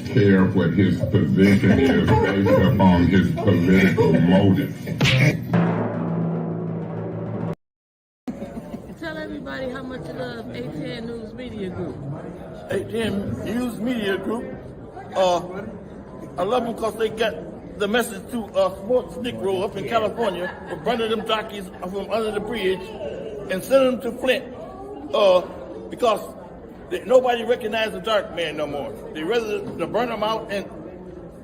care what his position is based upon his political motive. Tell everybody how much you love A10 News Media Group. A10 News Media Group. I love them because they get the message to sports Negro up in California for burning them jockeys from under the bridge and sending them to Flint because nobody recognizes the dark man no more. They rather to burn them out and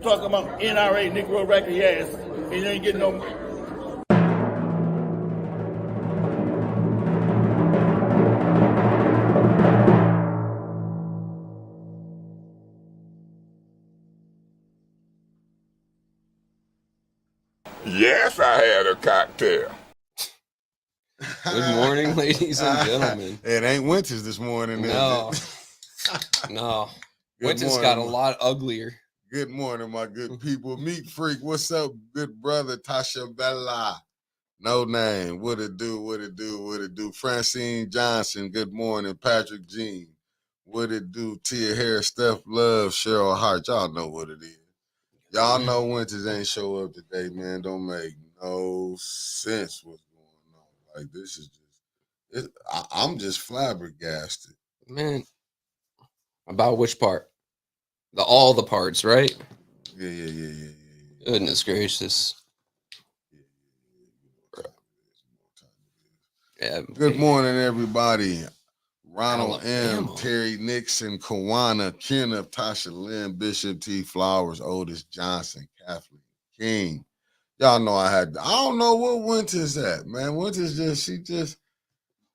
talk about NRA, Negro racket ass, and you ain't getting no. Yes, I had a cocktail. Good morning, ladies and gentlemen. It ain't Winters this morning. No. No. Winters got a lot uglier. Good morning, my good people. Meat Freak, what's up, good brother? Tasha Bella. No name. What it do, what it do, what it do. Francine Johnson, good morning. Patrick Jean, what it do. Tia Harris, Steph Love, Cheryl Hart. Y'all know what it is. Y'all know Winters ain't show up today, man. Don't make no sense what's going on. Like, this is just, I'm just flabbergasted. Man, about which part? All the parts, right? Yeah. Goodness gracious. Yeah. Good morning, everybody. Ronald Alabama. M., Terry Nixon, Kawana, Kenneth, Tasha Lynn, Bishop T. Flowers, Otis Johnson, Kathleen King. Y'all know I don't know what Winters at, man. Winters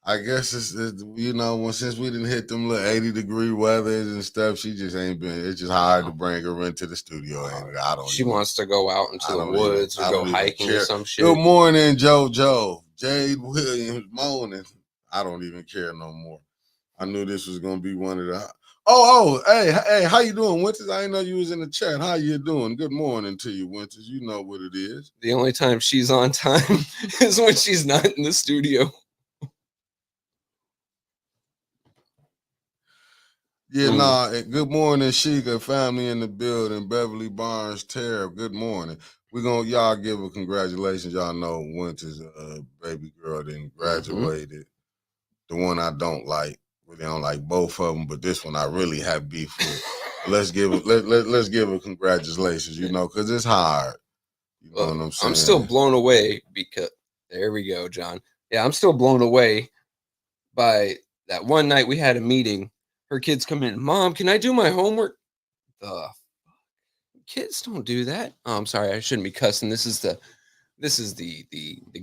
I guess it's since we didn't hit them little 80-degree weathers and stuff, she just ain't been, it's just hard to bring her into the studio. And She wants to go out into the woods or go hiking or some shit. Good morning, JoJo. Jade Williams moaning. I don't even care no more. I knew this was gonna be one of the. Hey, how you doing, Winters? I didn't know you was in the chat. How you doing? Good morning to you, Winters. You know what it is. The only time she's on time is when she's not in the studio. Yeah, good morning, Sheikah, family in the building, Beverly Barnes, Tara, good morning. We're gonna y'all give a congratulations. Y'all know Winters' baby girl then graduated. The one I don't like. Really don't like both of them, but this one I really have beef with. let's give her congratulations, because it's hard. You know what I'm saying? I'm still blown away because there we go, John. Yeah, I'm still blown away by that one night we had a meeting. Her kids come in, Mom, can I do my homework? Kids don't do that. Oh, I'm sorry, I shouldn't be cussing. This is the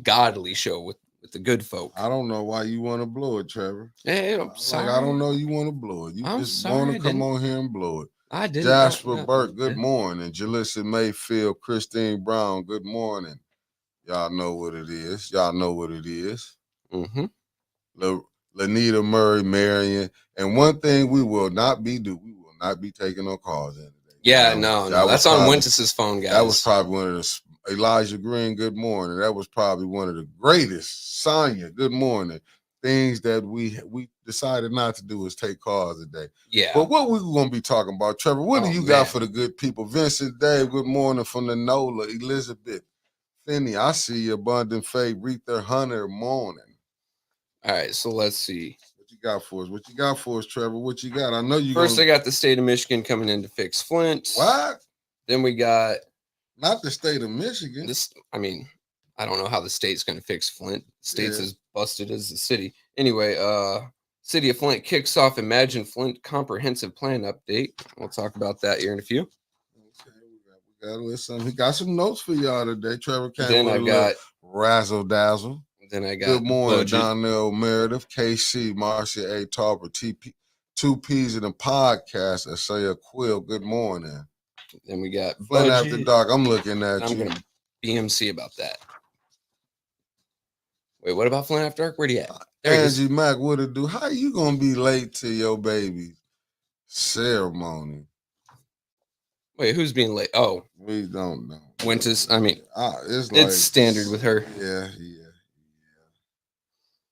godly show with the good folk. I don't know why you want to blow it, Trevor. Hey, I'm sorry. I don't know you want to blow it. You just want to come on here and blow it. I didn't. Jasper Burke, good morning. Jalissa Mayfield, Christine Brown, good morning. Y'all know what it is. Mm-hmm. Lanita Murray, Marion. And one thing we will not be taking on calls in today. Yeah, no. That's on Winters' phone, guys. That was probably one of the Elijah Green, good morning. That was probably one of the greatest. Sonia, good morning. Things that we decided not to do is take calls today. Yeah. But what we going to be talking about, Trevor, what do you got for the good people? Vincent Dave, good morning from the NOLA. Elizabeth Finney, I see you. Abundant Faith, Retha Hunter, morning. All right, so let's see. What you got for us, Trevor? What you got? I know you First, I got the state of Michigan coming in to fix Flint. What? Then we got... Not the state of Michigan. I don't know how the state's going to fix Flint. The state's as busted as the city. Anyway, City of Flint kicks off Imagine Flint Comprehensive Plan Update. We'll talk about that here in a few. Okay, we got some notes for y'all today. Trevor came then with I got razzle dazzle. Then I got good morning, budget. Donnell Meredith, KC, Marcia A. Tarver, TP, 2 P's in the podcast, Isaiah Quill. Good morning. Then we got Flint After Dark. I'm looking at I'm going to BMC about that. Wait, what about Flint After Dark? Where'd he at? Angie Mack, what it do? How you going to be late to your baby's ceremony? Wait, who's being late? Oh. We don't know. Winters, it's standard with her. Yeah.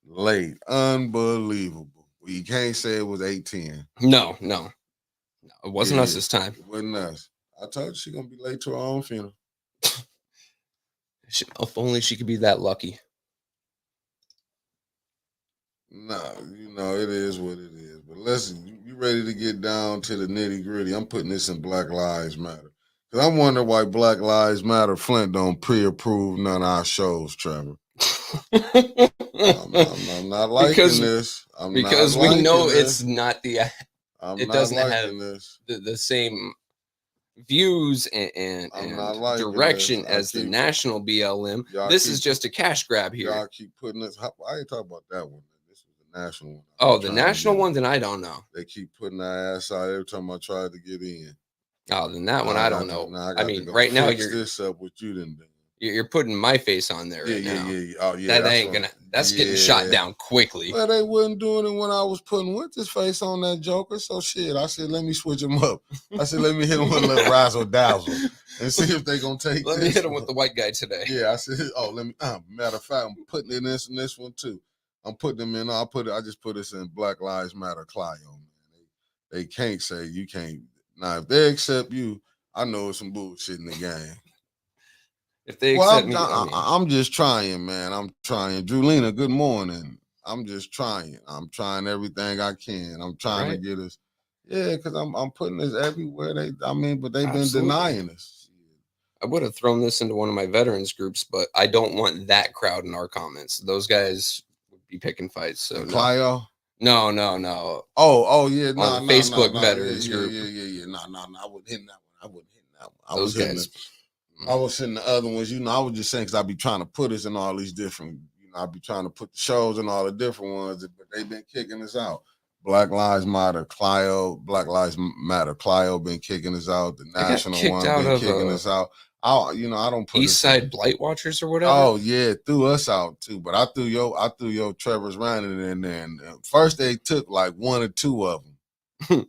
Late. Unbelievable. You can't say it was 8:10. No. It wasn't us this time. It wasn't us. I told you she gonna be late to her own funeral. If only she could be that lucky. No, it is what it is. But listen, you ready to get down to the nitty gritty? I'm putting this in Black Lives Matter. Because I'm wondering why Black Lives Matter Flint don't pre-approve none of our shows, Trevor. I'm not liking this. Because we know it's not the. It doesn't have this. The same views and direction as the national BLM. This is just a cash grab here. Y'all keep putting this. I ain't talking about that one. This was the national one. Oh, the national one? Then I don't know. They keep putting their ass out every time I try to get in. Oh, then that one I don't know. I mean, right now you're this up what you didn't do. You're putting my face on there right now. Yeah. Oh, yeah. That ain't gonna. That's getting shot down quickly. Well, they wasn't doing it when I was putting Winter's face on that Joker. So shit, I said, let me switch him up. I said, let me hit him with a little razzle dazzle and see if they gonna take. Let me hit him with the white guy today. Yeah, I said, let me. Matter of fact, I'm putting it in this one too. I'm putting them in. I just put this in Black Lives Matter Clio. Man, they can't say you can't. Now, if they accept you, I know it's some bullshit in the game. If they accept me, I'm just trying, man. I'm trying. Julina, good morning. I'm just trying. I'm trying everything I can. I'm trying to get us. Yeah, because I'm putting this everywhere. But they've been denying us. I would have thrown this into one of my veterans groups, but I don't want that crowd in our comments. Those guys would be picking fights. So Clio? No. Oh yeah. On the Facebook veterans group. Yeah. No. I wouldn't hit that one. Those guys. I was hitting the other ones, I was just saying because I be trying to put us in all these different, I be trying to put the shows in all the different ones, but they've been kicking us out. Black Lives Matter Clio been kicking us out. The national one been kicking us out. I don't put East Side Blight Watchers or whatever. Oh yeah, threw us out too. But I threw your Trevor's Random in there. And first they took like one or two of them.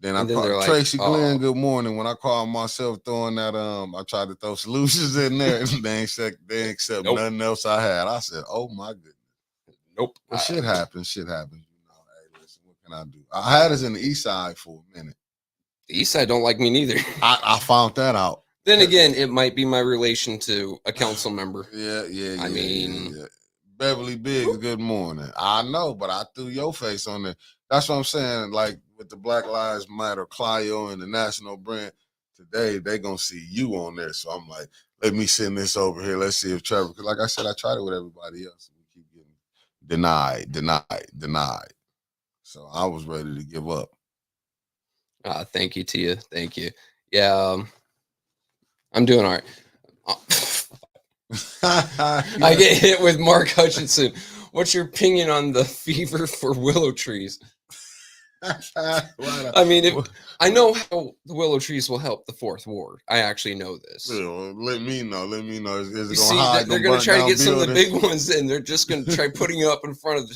Then I called Tracy Glenn, good morning. When I called myself throwing that, I tried to throw solutions in there, and they accept nothing else I had. I said, oh my goodness. Nope. But shit happens. Hey, listen, what can I do? I had us in the East Side for a minute. The East Side don't like me neither. I found that out. Then again, it might be my relation to a council member. Yeah. I mean, Beverly Biggs, good morning. I know, but I threw your face on there. That's what I'm saying. Like with the Black Lives Matter Clio and the national brand today, they gonna see you on there. So I'm like, let me send this over here. Let's see if Trevor. Because like I said, I tried it with everybody else. We keep getting denied. So I was ready to give up. Thank you, Tia. Thank you. Yeah, I'm doing all right. I get hit with Mark Hutchinson. What's your opinion on the fever for willow trees? I mean, I know how the willow trees will help the fourth ward. I actually know this. Yeah, well, let me know. Is it going to hide? They're going to try to get some of the big ones in. They're just going to try putting it up in front of,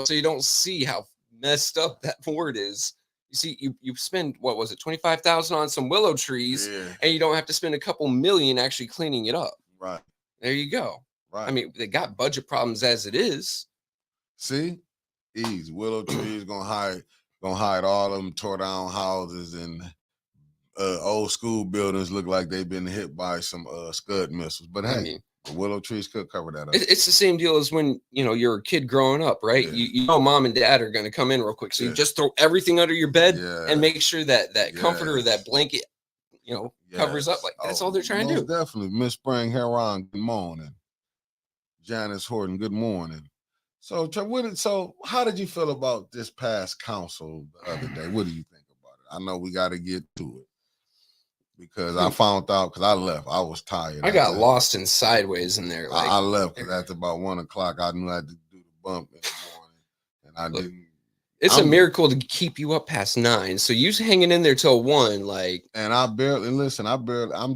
so you don't see how messed up that ward is. You see, you spend, what was it, $25,000 on some willow trees, and you don't have to spend a couple million actually cleaning it up. Right. There you go. Right. I mean, they got budget problems as it is. See, easy. Willow trees gonna hide all of them tore down houses and old school buildings look like they've been hit by some Scud missiles. But hey, the willow trees could cover that up. It's the same deal as when you're a kid growing up, right? Yeah. You know mom and dad are gonna come in real quick, so you just throw everything under your bed and make sure that comforter or that blanket, covers up. Like that's all they're trying to do. Definitely, Miss Spring Heron. Good morning, Janice Horton. Good morning. So, how did you feel about this past council the other day? What do you think about it? I know we got to get to it because I found out because I left. I was tired. I got lost in sideways in there. I left because after about 1 o'clock, I knew I had to do the bump in the morning, and I didn't. It's a miracle to keep you up past 9. So you hanging in there till 1, like. And I'm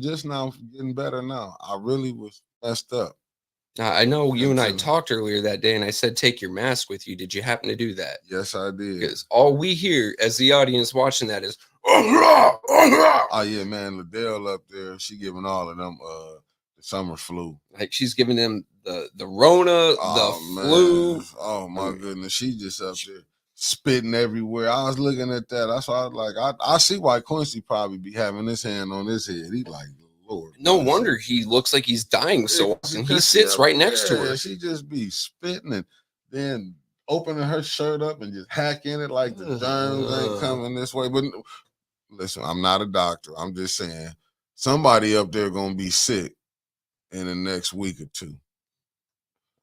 just now getting better now. I really was messed up. I know you and I talked earlier that day, and I said, take your mask with you. Did you happen to do that? Yes, I did. Because all we hear as the audience watching that is, oh, yeah, man. Liddell up there, she giving all of them the summer flu. Like she's giving them the Rona, the flu. Oh, my goodness. She just up there. spitting everywhere. I was looking at that. That's why I was like, I see why Quincy probably be having his hand on his head. He like, Lord. No wonder he looks like he's dying so often. He sits right next to her. She just be spitting and then opening her shirt up and just hacking it like the germs ain't coming this way. But listen, I'm not a doctor. I'm just saying somebody up there gonna be sick in the next week or two.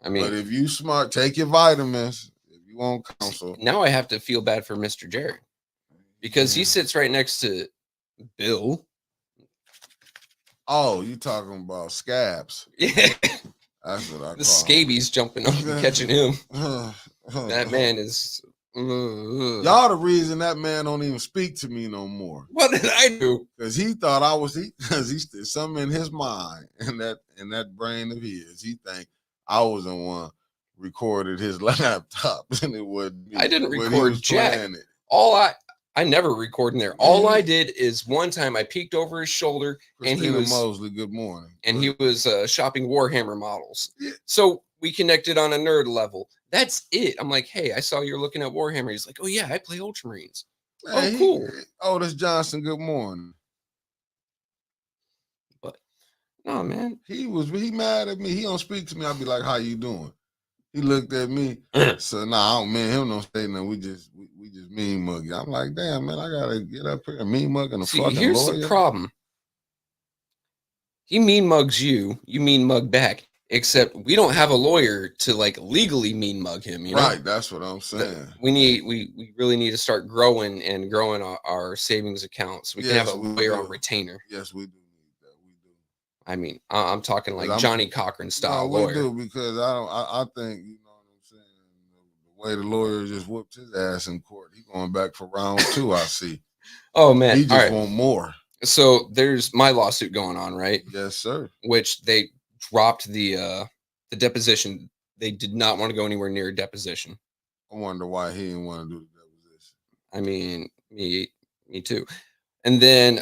I mean, but if you smart, take your vitamins. If you want counsel. Now I have to feel bad for Mr. Jared because he sits right next to Bill. Oh, you talking about scabs? Yeah, that's what I call the scabies jumping up and catching him. That man is. Y'all the reason that man don't even speak to me no more. What did I do? Because he thought I was because he's something in his mind and that brain of his. He think I was the one recorded his laptop and it wasn't me. I didn't record jack. I never record in there. All I did is one time I peeked over his shoulder Christina and he was Mosley. Good morning. And he was shopping Warhammer models. Yeah. So we connected on a nerd level. That's it. I'm like, hey, I saw you're looking at Warhammer. He's like, oh yeah, I play Ultramarines. Man, cool. Otis Johnson. Good morning. But no, man, he mad at me. He don't speak to me. I'll be like, how you doing? He looked at me. So nah, I don't mean him don't say nothing. We just mean mug. I'm like, damn, man, I gotta get up here and mean mug and a fucking here's lawyer. The problem. He mean mugs you mean mug back. Except we don't have a lawyer to like legally mean mug him. You know? Right, that's what I'm saying. We really need to start growing our savings accounts. We can have a lawyer on retainer. Yes, we do. I mean, I'm talking like Johnny Cochran style lawyer. We do because I think, you know what I'm saying, the way the lawyer just whooped his ass in court, he going back for round 2, I see. Oh man, he just want more. So there's my lawsuit going on, right? Yes, sir. Which they dropped the deposition. They did not want to go anywhere near a deposition. I wonder why he didn't want to do the deposition. I mean, me too. And then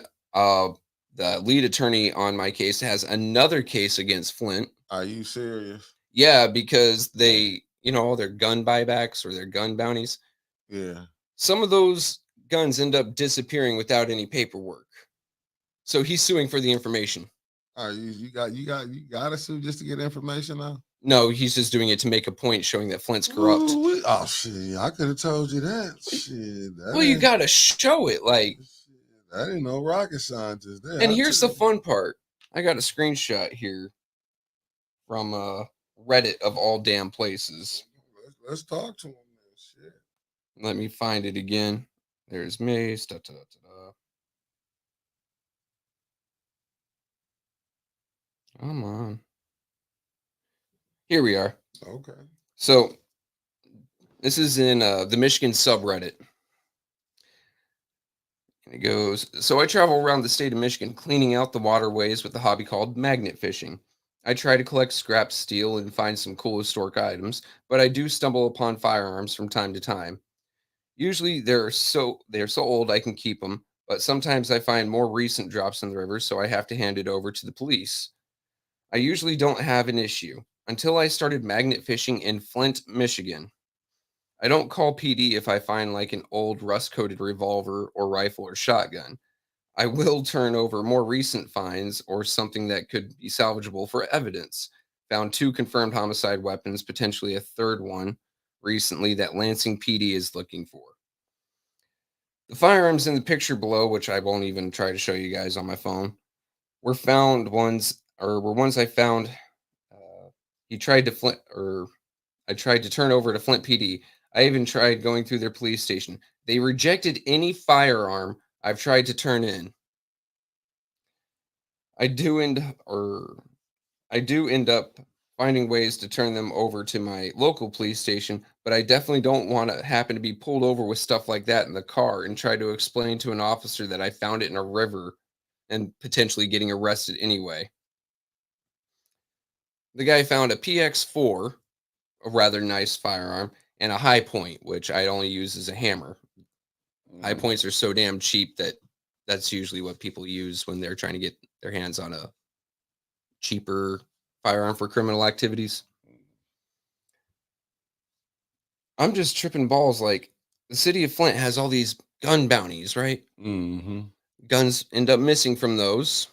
the lead attorney on my case has another case against Flint. Are you serious? Yeah, because they, all their gun buybacks or their gun bounties. Yeah. Some of those guns end up disappearing without any paperwork. So he's suing for the information. You got to sue just to get information now? No, he's just doing it to make a point showing that Flint's corrupt. Oh shit! I could have told you that. Shit. You got to show it, like. That ain't no rocket scientist there. And here's the fun part. I got a screenshot here from Reddit of all damn places. Let's talk to him. Shit. Let me find it again. There's Mace. Come on. Here we are. Okay. So this is in the Michigan subreddit. And it goes, so I travel around the state of Michigan cleaning out the waterways with a hobby called magnet fishing. I try to collect scrap steel and find some cool historic items, but I do stumble upon firearms from time to time. Usually they're so old I can keep them, but sometimes I find more recent drops in the river, so I have to hand it over to the police. I usually don't have an issue until I started magnet fishing in Flint, Michigan. I don't call PD if I find like an old rust-coated revolver or rifle or shotgun. I will turn over more recent finds or something that could be salvageable for evidence. Found 2 confirmed homicide weapons, potentially a third one recently that Lansing PD is looking for. The firearms in the picture below, which I won't even try to show you guys on my phone, were ones I found. I tried to turn over to Flint PD. I even tried going through their police station. They rejected any firearm I've tried to turn in. I do end up finding ways to turn them over to my local police station, but I definitely don't want to happen to be pulled over with stuff like that in the car and try to explain to an officer that I found it in a river and potentially getting arrested anyway. The guy found a PX4, a rather nice firearm, and a high point, which I only use as a hammer. High points are so damn cheap that that's usually what people use when they're trying to get their hands on a cheaper firearm for criminal activities. I'm just tripping balls like the city of Flint has all these gun bounties, right? Mm-hmm. Guns end up missing from those.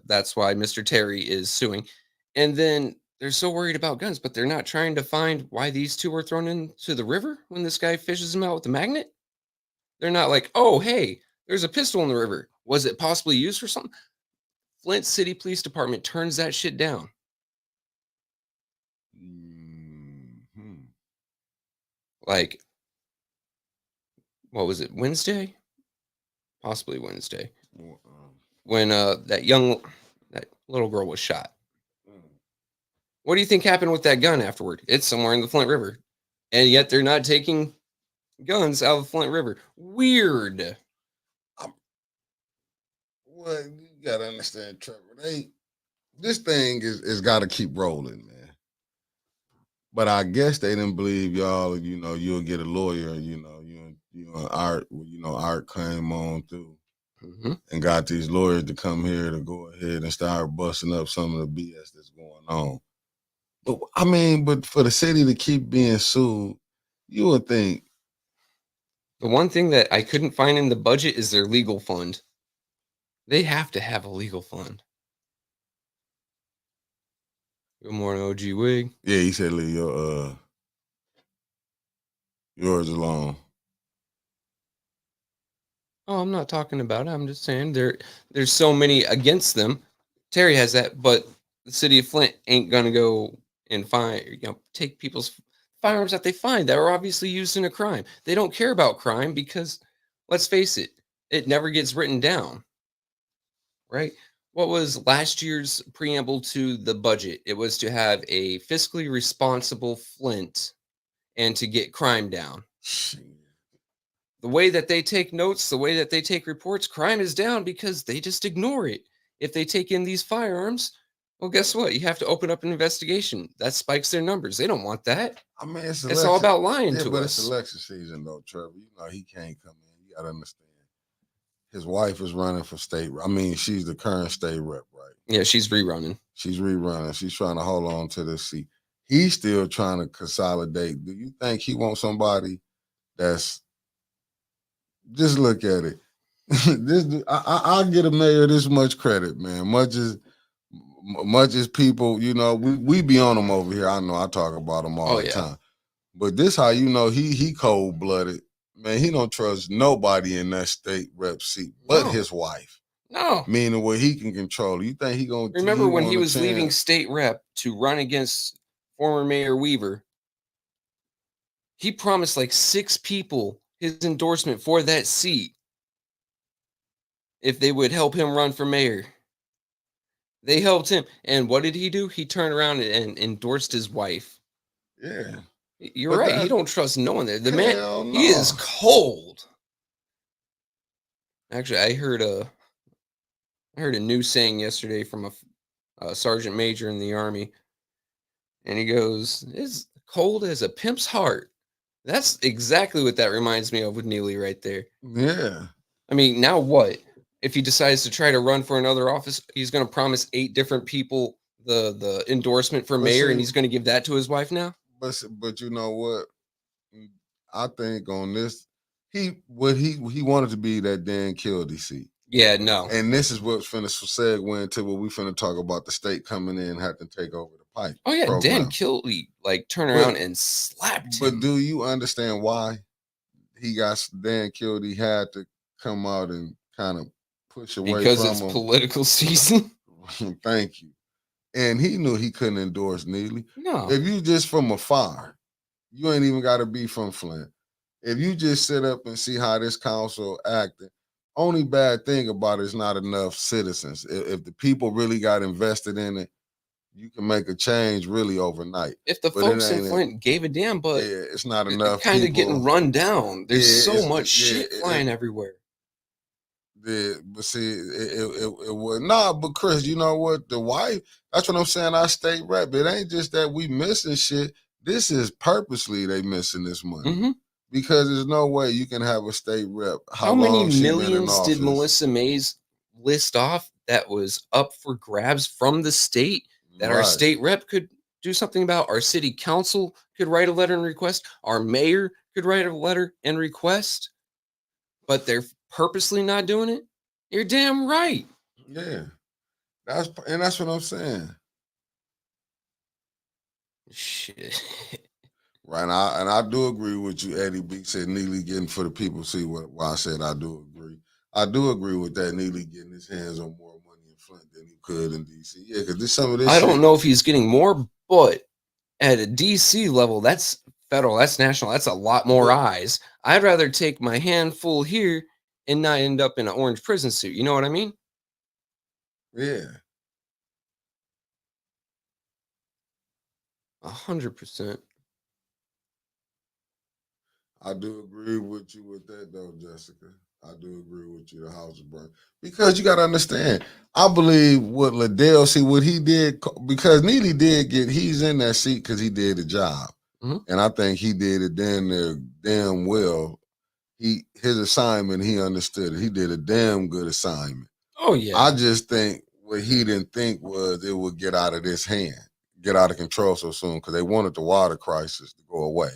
That's why Mr. Terry is suing. And then they're so worried about guns, but they're not trying to find why these two were thrown into the river when this guy fishes them out with a magnet. They're not like, oh, hey, there's a pistol in the river. Was it possibly used for something? Flint City Police Department turns that shit down. Mm-hmm. Like, what was it? Wednesday? Possibly Wednesday. Well, When that little girl was shot. mm. What do you think happened with that gun afterward? It's somewhere in the Flint River. And yet they're not taking guns out of the Flint River. Weird. Well, you gotta understand, Trevor. This thing is got to keep rolling, man. But I guess they didn't believe y'all. You'll get a lawyer. You and Art. Art came on through Mm-hmm. and got these lawyers to come here to go ahead and start busting up some of the BS that's going on. But for the city to keep being sued, you would think. The one thing that I couldn't find in the budget is their legal fund. They have to have a legal fund. Good morning, OG Wig. Yeah, he said leave yours alone. Oh, I'm not talking about it. I'm just saying there's so many against them. Terry has that, but the city of Flint ain't gonna go and take people's firearms that they find that are obviously used in a crime. They don't care about crime because, let's face it, it never gets written down. Right? What was last year's preamble to the budget? It was to have a fiscally responsible Flint and to get crime down. The way that they take notes, the way that they take reports, crime is down because they just ignore it. If they take in these firearms, well, guess what? You have to open up an investigation. That spikes their numbers. They don't want that. It's all about lying to but us. It's election season, though, Trevor. He can't come in. You got to understand. His wife is running for state. She's the current state rep, right? Yeah, she's rerunning. She's trying to hold on to this seat. He's still trying to consolidate. Do you think he wants somebody that's just look at it? I'll get a mayor this much credit, man. Much as people, we be on them over here. I know I talk about them all the time. But this how he cold blooded. Man, he don't trust nobody in that state rep seat but his wife. No. Meaning where he can control. You think he gonna remember when he was leaving state rep to run against former Mayor Weaver? He promised like 6 people his endorsement for that seat if they would help him run for mayor. They helped him. And what did he do? He turned around and endorsed his wife. Yeah. You're right. He don't trust no one there. The man, he is cold. Actually, I heard a new saying yesterday from a sergeant major in the Army. And he goes, "It's cold as a pimp's heart." That's exactly what that reminds me of with Neely right there. Yeah. Now what? If he decides to try to run for another office, he's going to promise 8 different people the endorsement for mayor, and he's going to give that to his wife now? But you know what? I think on this, he wanted to be that Dan Kildee seat. Yeah, no. And this is what's finna segue into what we finna talk about the state coming in and have to take over the pipe. Oh, yeah, program. Dan Kildee, turned around and slapped him. But do you understand why Dan Kildee had to come out and kind of push away because from it's him? Political season? Thank you. And he knew he couldn't endorse Neely. No. If you just from afar, you ain't even got to be from Flint. If you just sit up and see how this council acted, only bad thing about it is not enough citizens. If the people really got invested in it, you can make a change really overnight. If the folks in Flint gave a damn, but it's not enough. Kind of getting run down. There's so much shit flying everywhere. Yeah, but see, it was but Chris, you know what? The wife, that's what I'm saying. Our state rep, it ain't just that we missing shit. This is purposely they missing this money because there's no way you can have a state rep. How many millions did Melissa Mays list off that was up for grabs from the state that our state rep could do something about? Our city council could write a letter and request. Our mayor could write a letter and request, but they're purposely not doing it, you're damn right. Yeah, that's what I'm saying. Shit. Right, and I do agree with you. Eddie B said Neely getting for the people. See why I said I do agree. I do agree with that. Neely getting his hands on more money in Flint than he could in DC. Yeah, because there's some of this. I don't know if he's getting more, but at a DC level, that's federal, that's national, that's a lot more eyes. I'd rather take my handful here and not end up in an orange prison suit. You know what I mean? Yeah. 100%. I do agree with you with that, though, Jessica. I do agree with you. The house is burnt because you got to understand. I believe what Liddell, see what he did, because Neely did get. He's in that seat because he did the job, and I think he did it damn well. His assignment, he understood it. He did a damn good assignment. Oh yeah. I just think what he didn't think was it would get out of this hand, get out of control so soon because they wanted the water crisis to go away.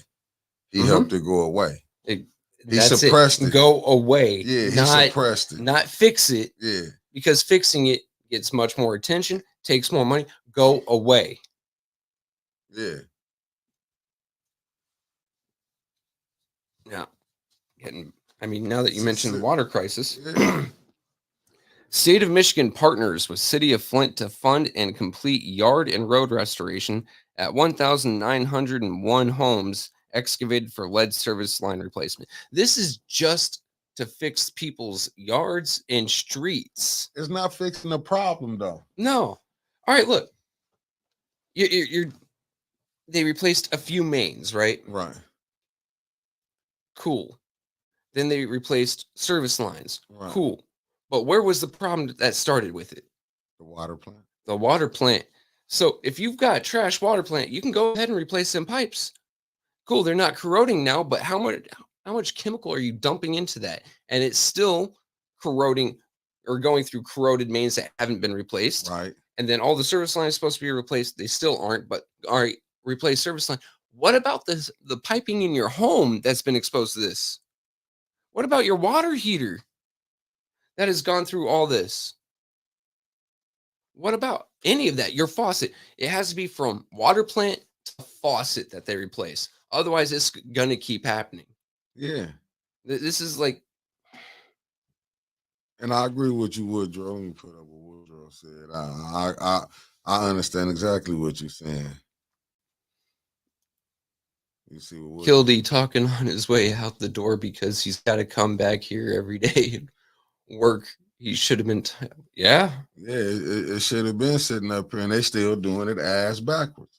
He helped it go away. He suppressed it. Go away. Yeah, he not, suppressed it. Not fix it. Yeah. Because fixing it gets much more attention, takes more money. Go away. Yeah. Yeah. I mean, now that you mentioned the water crisis, State of Michigan partners with City of Flint to fund and complete yard and road restoration at 1,901 homes excavated for lead service line replacement. This is just to fix people's yards and streets. It's not fixing the problem, though. No. All right, look. They replaced a few mains, right? Right. Cool. Then they replaced service lines. Right. Cool. But where was the problem that started with it? The water plant. The water plant. So if you've got a trash water plant, you can go ahead and replace some pipes. Cool, they're not corroding now, but how much chemical are you dumping into that? And it's still corroding or going through corroded mains that haven't been replaced. Right. And then all the service lines supposed to be replaced. They still aren't, but all right, replace service line. What about the piping in your home that's been exposed to this? What about your water heater that has gone through all this? What about any of that? Your faucet. It has to be from water plant to faucet that they replace. Otherwise, it's going to keep happening. Yeah. This is like... And I agree with you, Woodrow. Let me put up what Woodrow said. I understand exactly what you're saying. You see what Kildee talking on his way out the door because he's got to come back here every day and work. He should have been... Yeah. Yeah, it should have been sitting up here, and they still doing it ass backwards.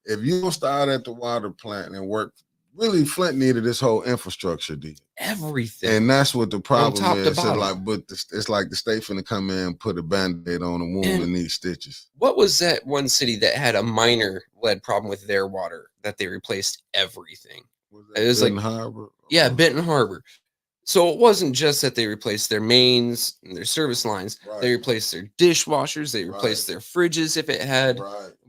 If you don't start at the water plant and work, really, Flint needed this whole infrastructure deal. Everything. And that's what the problem is. So it's like the state finna come in and put a Band-Aid on a wound and need stitches. What was that one city that had a minor lead problem with their water that they replaced everything? It was Benton Harbor? Yeah, Benton Harbor. So it wasn't just that they replaced their mains and their service lines. Right. They replaced their dishwashers. They replaced their fridges if it had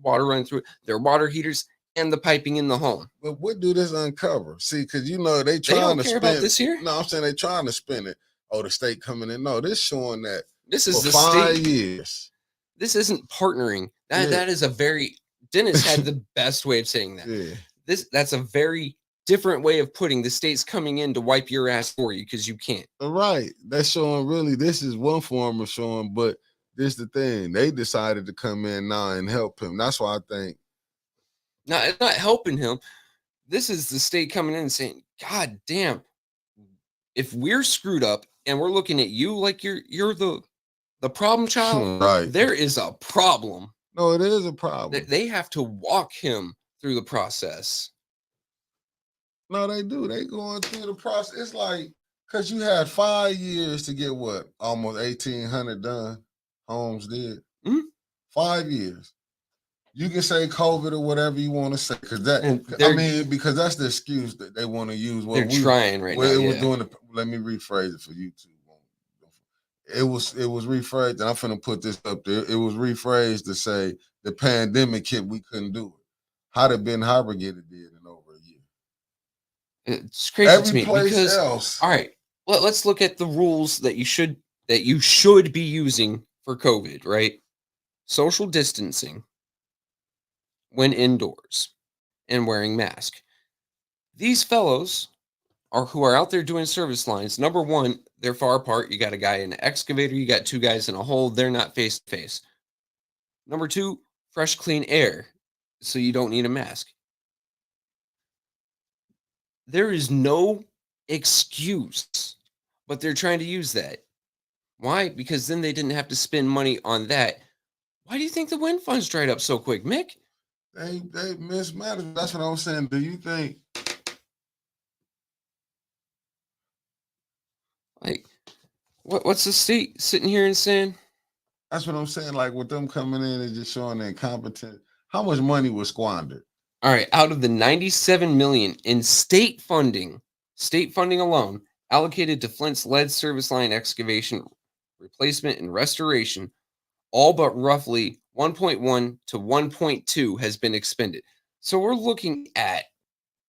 water running through it, their water heaters, and the piping in the home. But what do this uncover? See, because they trying to spin about this here. No, I'm saying they trying to spin it. Oh, the state coming in. No, this showing that this is the 5 state. Years. This isn't partnering. That is a very... Dennis had the best way of saying that. Yeah. That's a very different way of putting the state's coming in to wipe your ass for you because you can't. Right. That's showing really, this is one form of showing, but this the thing. They decided to come in now and help him. That's why I think. No, it's not helping him. This is the state coming in and saying, God damn, if we're screwed up and we're looking at you like you're the problem child, right? There is a problem. No, it is a problem. They have to walk him through the process. No, they do. They going through the process. It's like, because you had 5 years to get what? Almost 1,800 done. Homes did. 5 years. You can say COVID or whatever you want to say, because because that's the excuse that they want to use. They're trying right now. It was doing let me rephrase it for you too. It was rephrased, and I'm finna put this up there. It was rephrased to say the pandemic hit, we couldn't do it. How did Ben Harbor get it did in over a year? It's crazy to Every me place because else. all right, let's look at the rules that you should be using for COVID, right? Social distancing when indoors and wearing mask. These fellows are who are out there doing service lines. Number one, they're far apart. You got a guy in an excavator, you got two guys in a hole. They're not face to face. Number two, fresh, clean air, so you don't need a mask. There is no excuse, but they're trying to use that. Why? Because then they didn't have to spend money on that. Why do you think the wind funds dried up so quick, Mick? They mismanaged. That's what I'm saying. Do you think Like, what's the state sitting here and saying? that's what I'm saying? Like with them coming in and just showing their incompetence. How much money was squandered? All right, out of the 97 million in state funding alone allocated to Flint's lead service line excavation, replacement and restoration, all but roughly 1.1 to 1.2 has been expended. So we're looking at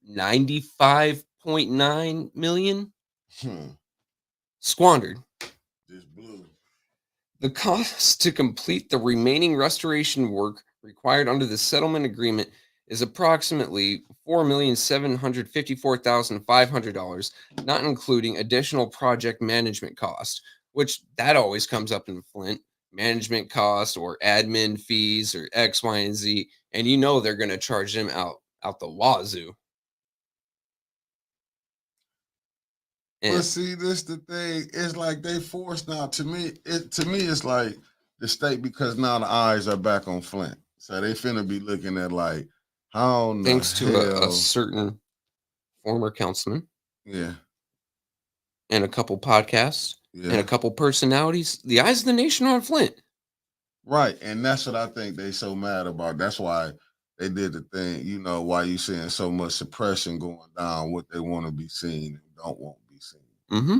95.9 million squandered. Just blew. The cost to complete the remaining restoration work required under the settlement agreement is approximately $4,754,500, not including additional project management costs, which that always comes up in Flint. Management costs or admin fees or X, Y, and Z, and you know they're going to charge them out the wazoo. But And see, this the thing. It's like they forced now. To me, it's like the state because now the eyes are back on Flint, so they finna be looking at like how in the thanks to a hell, certain former councilman yeah, and a couple podcasts and yeah, a couple personalities, the eyes of the nation are on Flint. right. And that's what I think they so mad about. That's why they did the thing. You know why you seeing so much suppression going down? What they want to be seen and don't want to be seen. Mm-hmm.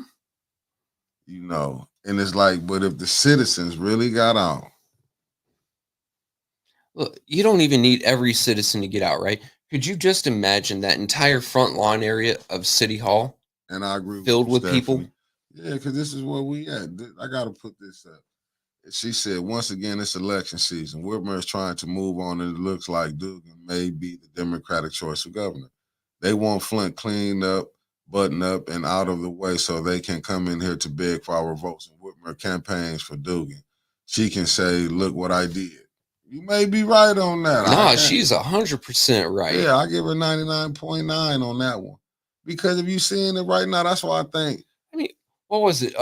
You know, and it's like, but if the citizens really got on. Look, you don't even need every citizen to get out, right? Could you just imagine that entire front lawn area of City Hall And I agree filled with with you, people? Stephanie. Yeah, because this is where we at. I got to put this up. She said, once again, it's election season. Whitmer is trying to move on, and it looks like Dugan may be the Democratic choice of governor. They want Flint cleaned up, buttoned up, and out of the way so they can come in here to beg for our votes. And Whitmer campaigns for Dugan. She can say, look what I did. You may be right on that. Nah, she's 100% right. Yeah, I give her 99.9 on that one. Because if you're seeing it right now, that's why I think. I mean, what was it?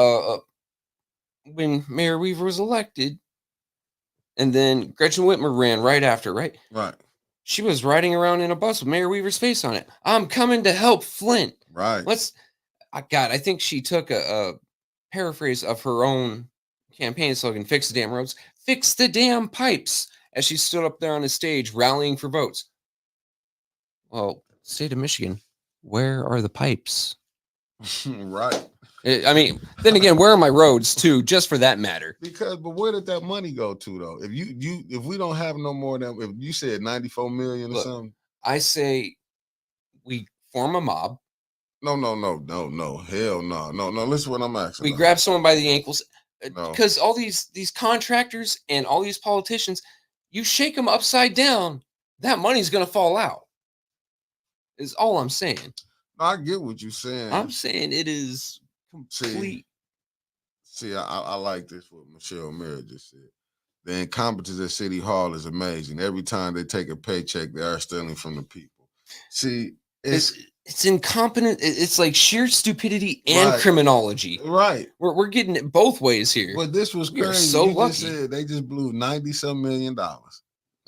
When Mayor Weaver was elected, and then Gretchen Whitmer ran right after, right? Right. She was riding around in a bus with Mayor Weaver's face on it. I'm coming to help Flint. Right. I think she took a paraphrase of her own campaign slogan, fix the damn roads, fix the damn pipes, as she stood up there on the stage rallying for votes. Well, state of Michigan, where are the pipes? Right. I mean, then again, where are my roads too, just for that matter? But where did that money go to though? If we don't have no more than, if you said 94 million or Look, something. I say we form a mob. No. Hell no. Listen to what I'm asking. We grab someone by the ankles. No. Because all these contractors and all these politicians, you shake them upside down, that money's gonna fall out. Is all I'm saying. No, I get what you're saying. I'm saying it is complete. See, I like this what Michelle Merritt just said. The incompetence at City Hall is amazing. Every time they take a paycheck, they are stealing from the people. See, it's incompetent. It's like sheer stupidity and criminology. Right. We're getting it both ways here. But this was we crazy. So you lucky. Just said they just blew $90-some million.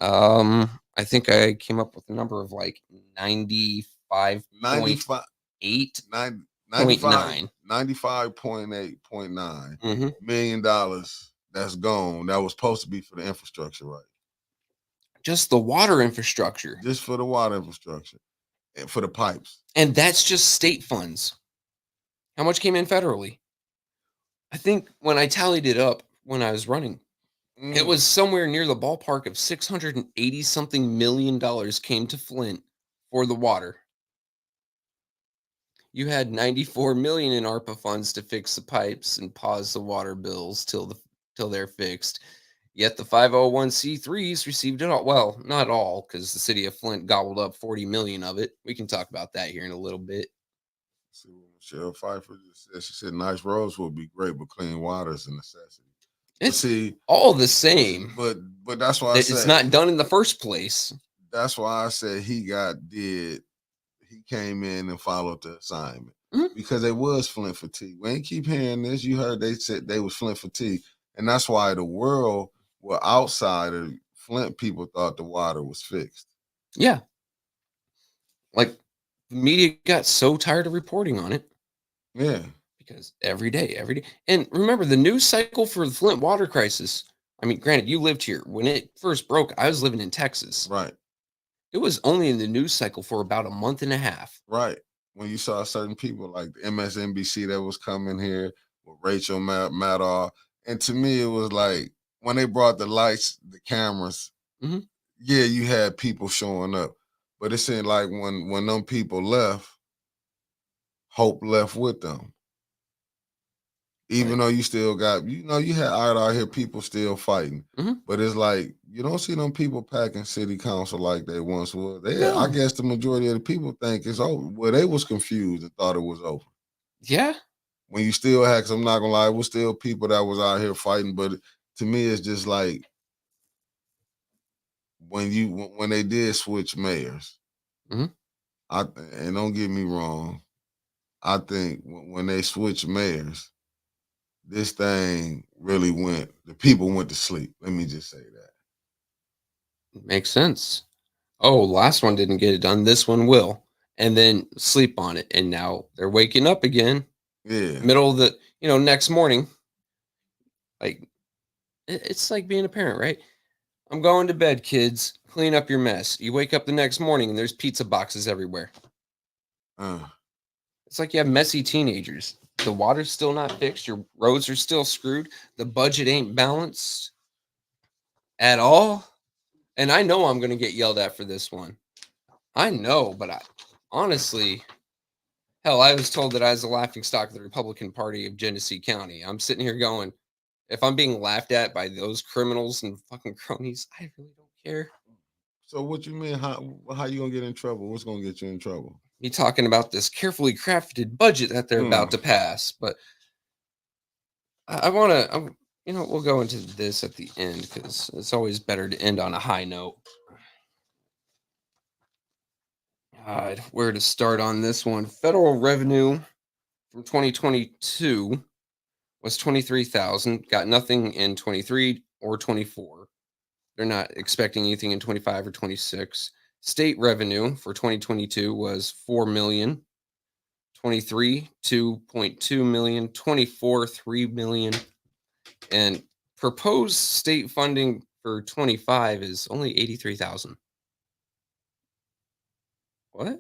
I think I came up with a number of like 95.8. 95.8.9 million dollars that's gone. That was supposed to be for the infrastructure, right? Just the water infrastructure. Just for the water infrastructure. And for the pipes. And that's just state funds. How much came in federally? I think when I tallied it up when I was running, it was somewhere near the ballpark of $680-something million came to Flint for the water. You had 94 million in ARPA funds to fix the pipes and pause the water bills till they're fixed. Yet the 501c3s received it all. Well, not all, because the city of Flint gobbled up 40 million of it. We can talk about that here in a little bit. See what Michelle Pfeiffer just said. She said nice roads will be great, but clean water is a necessity. It's see, all the same. but that's why I said it's not done in the first place. That's why I said he came in and followed the assignment. Mm-hmm. Because it was Flint fatigue. We ain't keep hearing this. You heard they said they was Flint fatigue. And that's why the world were outside of Flint people thought the water was fixed. Yeah. Like the media got so tired of reporting on it. Yeah. Because every day. And remember the news cycle for the Flint water crisis. I mean, granted, you lived here. When it first broke, I was living in Texas. Right. It was only in the news cycle for about a month and a half. Right. When you saw certain people like MSNBC that was coming here with Rachel Maddow. And to me, it was like when they brought the lights, the cameras, yeah, you had people showing up. But it seemed like when them people left, hope left with them. Even though you still got, you had out here people still fighting. But it's like, you don't see them people packing city council like they once was. I guess the majority of the people think it's over. Well, they was confused and thought it was over. Yeah. When you still had, because I'm not going to lie, it was still people that was out here fighting. But to me, it's just like, when they did switch mayors, and don't get me wrong, I think when they switched mayors, this thing really the people went to sleep. Let me just say that. Makes sense. Oh, last one didn't get it done. This one will. And then sleep on it. And now they're waking up again. Yeah. Middle of the, next morning. Like, it's like being a parent, right? I'm going to bed, kids. Clean up your mess. You wake up the next morning and there's pizza boxes everywhere. It's like you have messy teenagers. The water's still not fixed. Your roads are still screwed. The budget ain't balanced at all. And I know I'm going to get yelled at for this one. I know, but honestly, hell, I was told that I was the laughingstock of the Republican Party of Genesee County. I'm sitting here going, if I'm being laughed at by those criminals and fucking cronies, I really don't care. So what you mean? How you going to get in trouble? What's going to get you in trouble? Me talking about this carefully crafted budget that they're about to pass. But I want to, we'll go into this at the end because it's always better to end on a high note. God, where to start on this one? Federal revenue from 2022 was $23,000. Got nothing in 23 or 24. They're not expecting anything in 25 or 26. State revenue for 2022 was $4 million. 23, $2.2 million. 24, $3 million. And proposed state funding for 25 is only $83,000. What?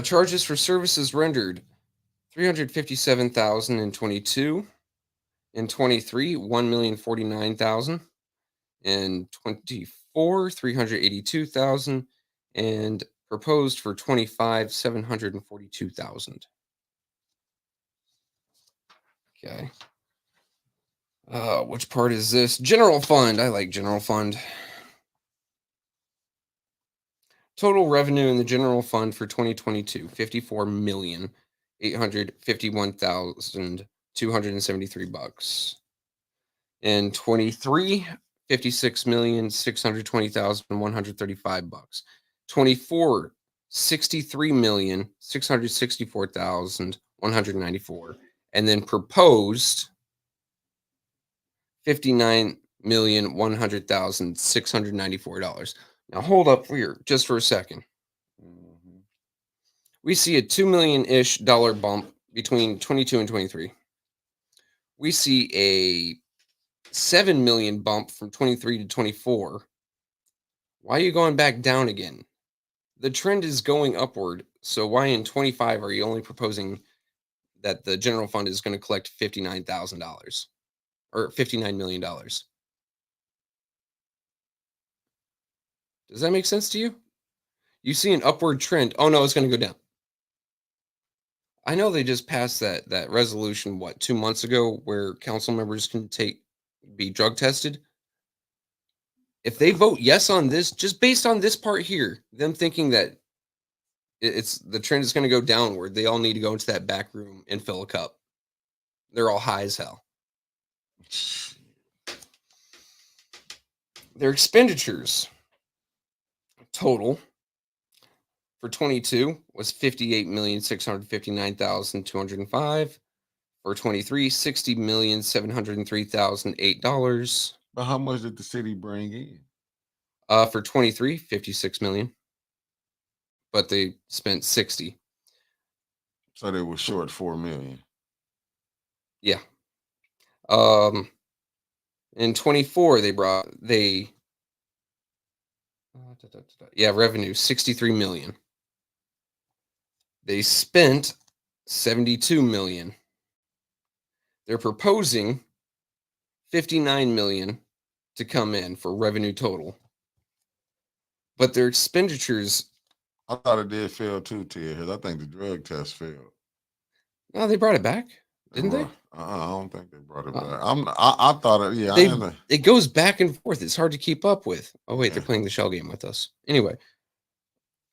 Charges for services rendered, $357,000 in 22. In 23, $1,049,000. In 24, $382,000. And proposed for 25, $742,000. Okay. Which part is this? General fund. I like general fund. Total revenue in the general fund for 2022, $54,851,273. In 23, $56,620,135. 24, $63,664,194. And then proposed $59,100,694. Now hold up just for a second. We see a $2 million-ish bump between 22 and 23. We see a $7 million bump from 23 to 24. Why are you going back down again? The trend is going upward. So why in 25 are you only proposing that the general fund is going to collect $59,000 or $59 million? Does that make sense to you? You see an upward trend. Oh no, it's going to go down. I know they just passed that resolution, what, 2 months ago, where council members can be drug tested. If they vote yes on this, just based on this part here, them thinking that it's the trend is going to go downward, they all need to go into that back room and fill a cup. They're all high as hell. Their expenditures total for 22 was 58,659,205. For 23, $60,703,008. But how much did the city bring in? For 23, 56 million. But they spent 60. So they were short 4 million. Yeah. In 24, revenue 63 million. They spent 72 million. They're proposing 59 million to come in for revenue total. But their expenditures, I thought it did fail too, Ted. I think the drug test failed. no, they brought it back, didn't they? I don't think they brought it back. I thought it. Yeah, it goes back and forth. It's hard to keep up with. Oh wait, they're playing the shell game with us. Anyway,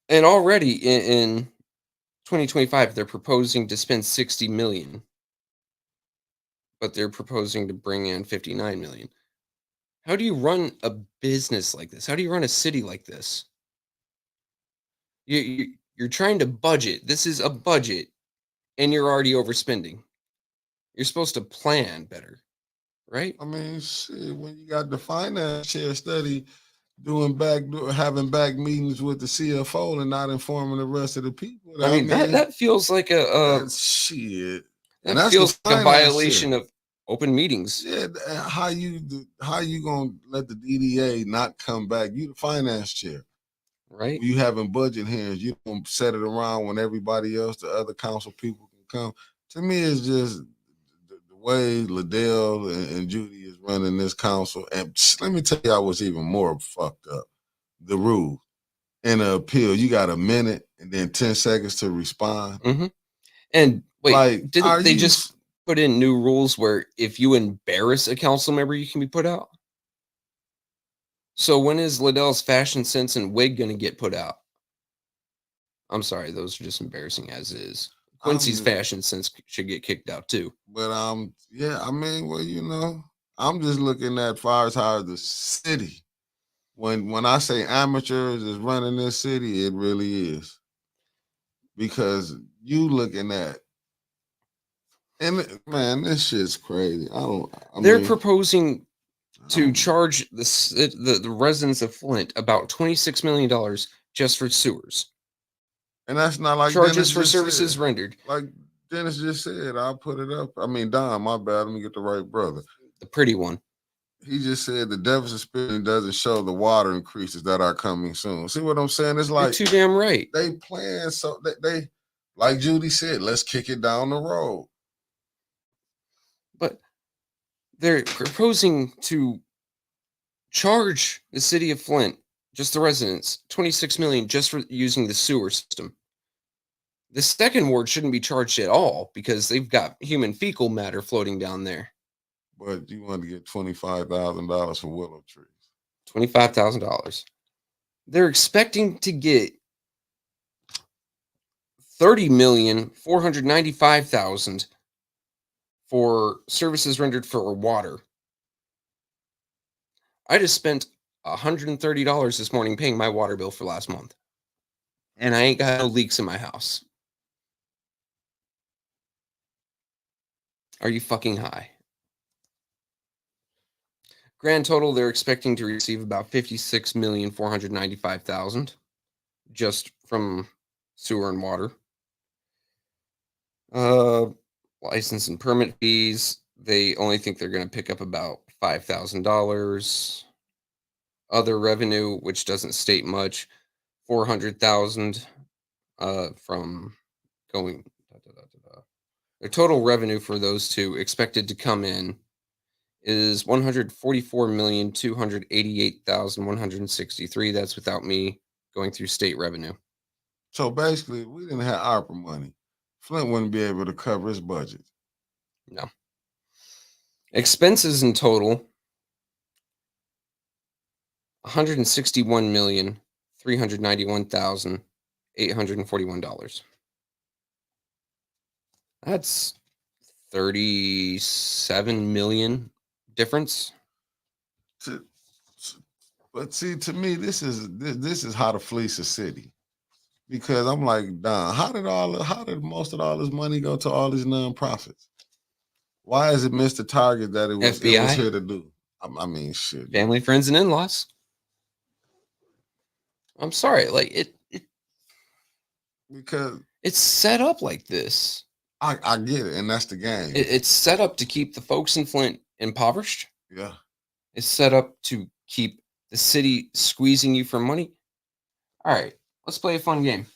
and already in 2025, they're proposing to spend 60 million, but they're proposing to bring in 59 million. How do you run a business like this? How do you run a city like this? You're trying to budget. This is a budget, and you're already overspending. You're supposed to plan better, right? I mean, shit, when you got the finance chair study having back meetings with the CFO and not informing the rest of the people. That feels like shit. That feels like a violation of open meetings. Yeah, how you gonna let the DDA not come back? You the finance chair, right? You having budget hearings. You don't set it around when everybody else, the other council people can come. To me, it's just the way Liddell and Judy is running this council. And let me tell y'all what's even more fucked up. The rule in an appeal, you got a minute and then 10 seconds to respond. Mm-hmm. And wait, didn't they just put in new rules where if you embarrass a council member, you can be put out? So when is Liddell's fashion sense and wig going to get put out? I'm sorry, those are just embarrassing as is. Quincy's fashion sense should get kicked out too. But yeah, I mean, well, you know, I'm just looking at far as how the city. When I say amateurs is running this city, it really is. Because you looking at, and man, this shit's crazy. They're proposing to charge the residents of Flint about $26 million just for sewers. And that's not like charges for services rendered. Like Dennis just said, I'll put it up. I mean, Don, my bad. Let me get the right brother. The pretty one. He just said the deficit spending doesn't show the water increases that are coming soon. See what I'm saying? It's like you're too damn right. They plan so they like Judy said, let's kick it down the road. But they're proposing to charge the city of Flint, just the residents, $26 million just for using the sewer system. The second ward shouldn't be charged at all because they've got human fecal matter floating down there. But you want to get $25,000 for willow trees. $25,000. They're expecting to get $30,495,000 for services rendered for water. I just spent $130 this morning paying my water bill for last month. And I ain't got no leaks in my house. Are you fucking high? Grand total, they're expecting to receive about $56,495,000 just from sewer and water. License and permit fees, they only think they're going to pick up about $5,000. Other revenue, which doesn't state much, $400,000 from going. Their total revenue for those two expected to come in is $144,288,163. That's without me going through state revenue. So basically, we didn't have ARPA money. Flint wouldn't be able to cover his budget. No. Expenses in total $161,391,841. That's 37 million difference. But see, to me, this is how to fleece a city. Because I'm like, Don, how did most of all this money go to all these nonprofits? Why is it missed the target that it was FBI? here to do? I mean, shit. Family, friends, and in-laws. I'm sorry, like it because it's set up like this. I get it, and that's the game. It's set up to keep the folks in Flint impoverished. Yeah. It's set up to keep the city squeezing you for money. All right, let's play a fun game.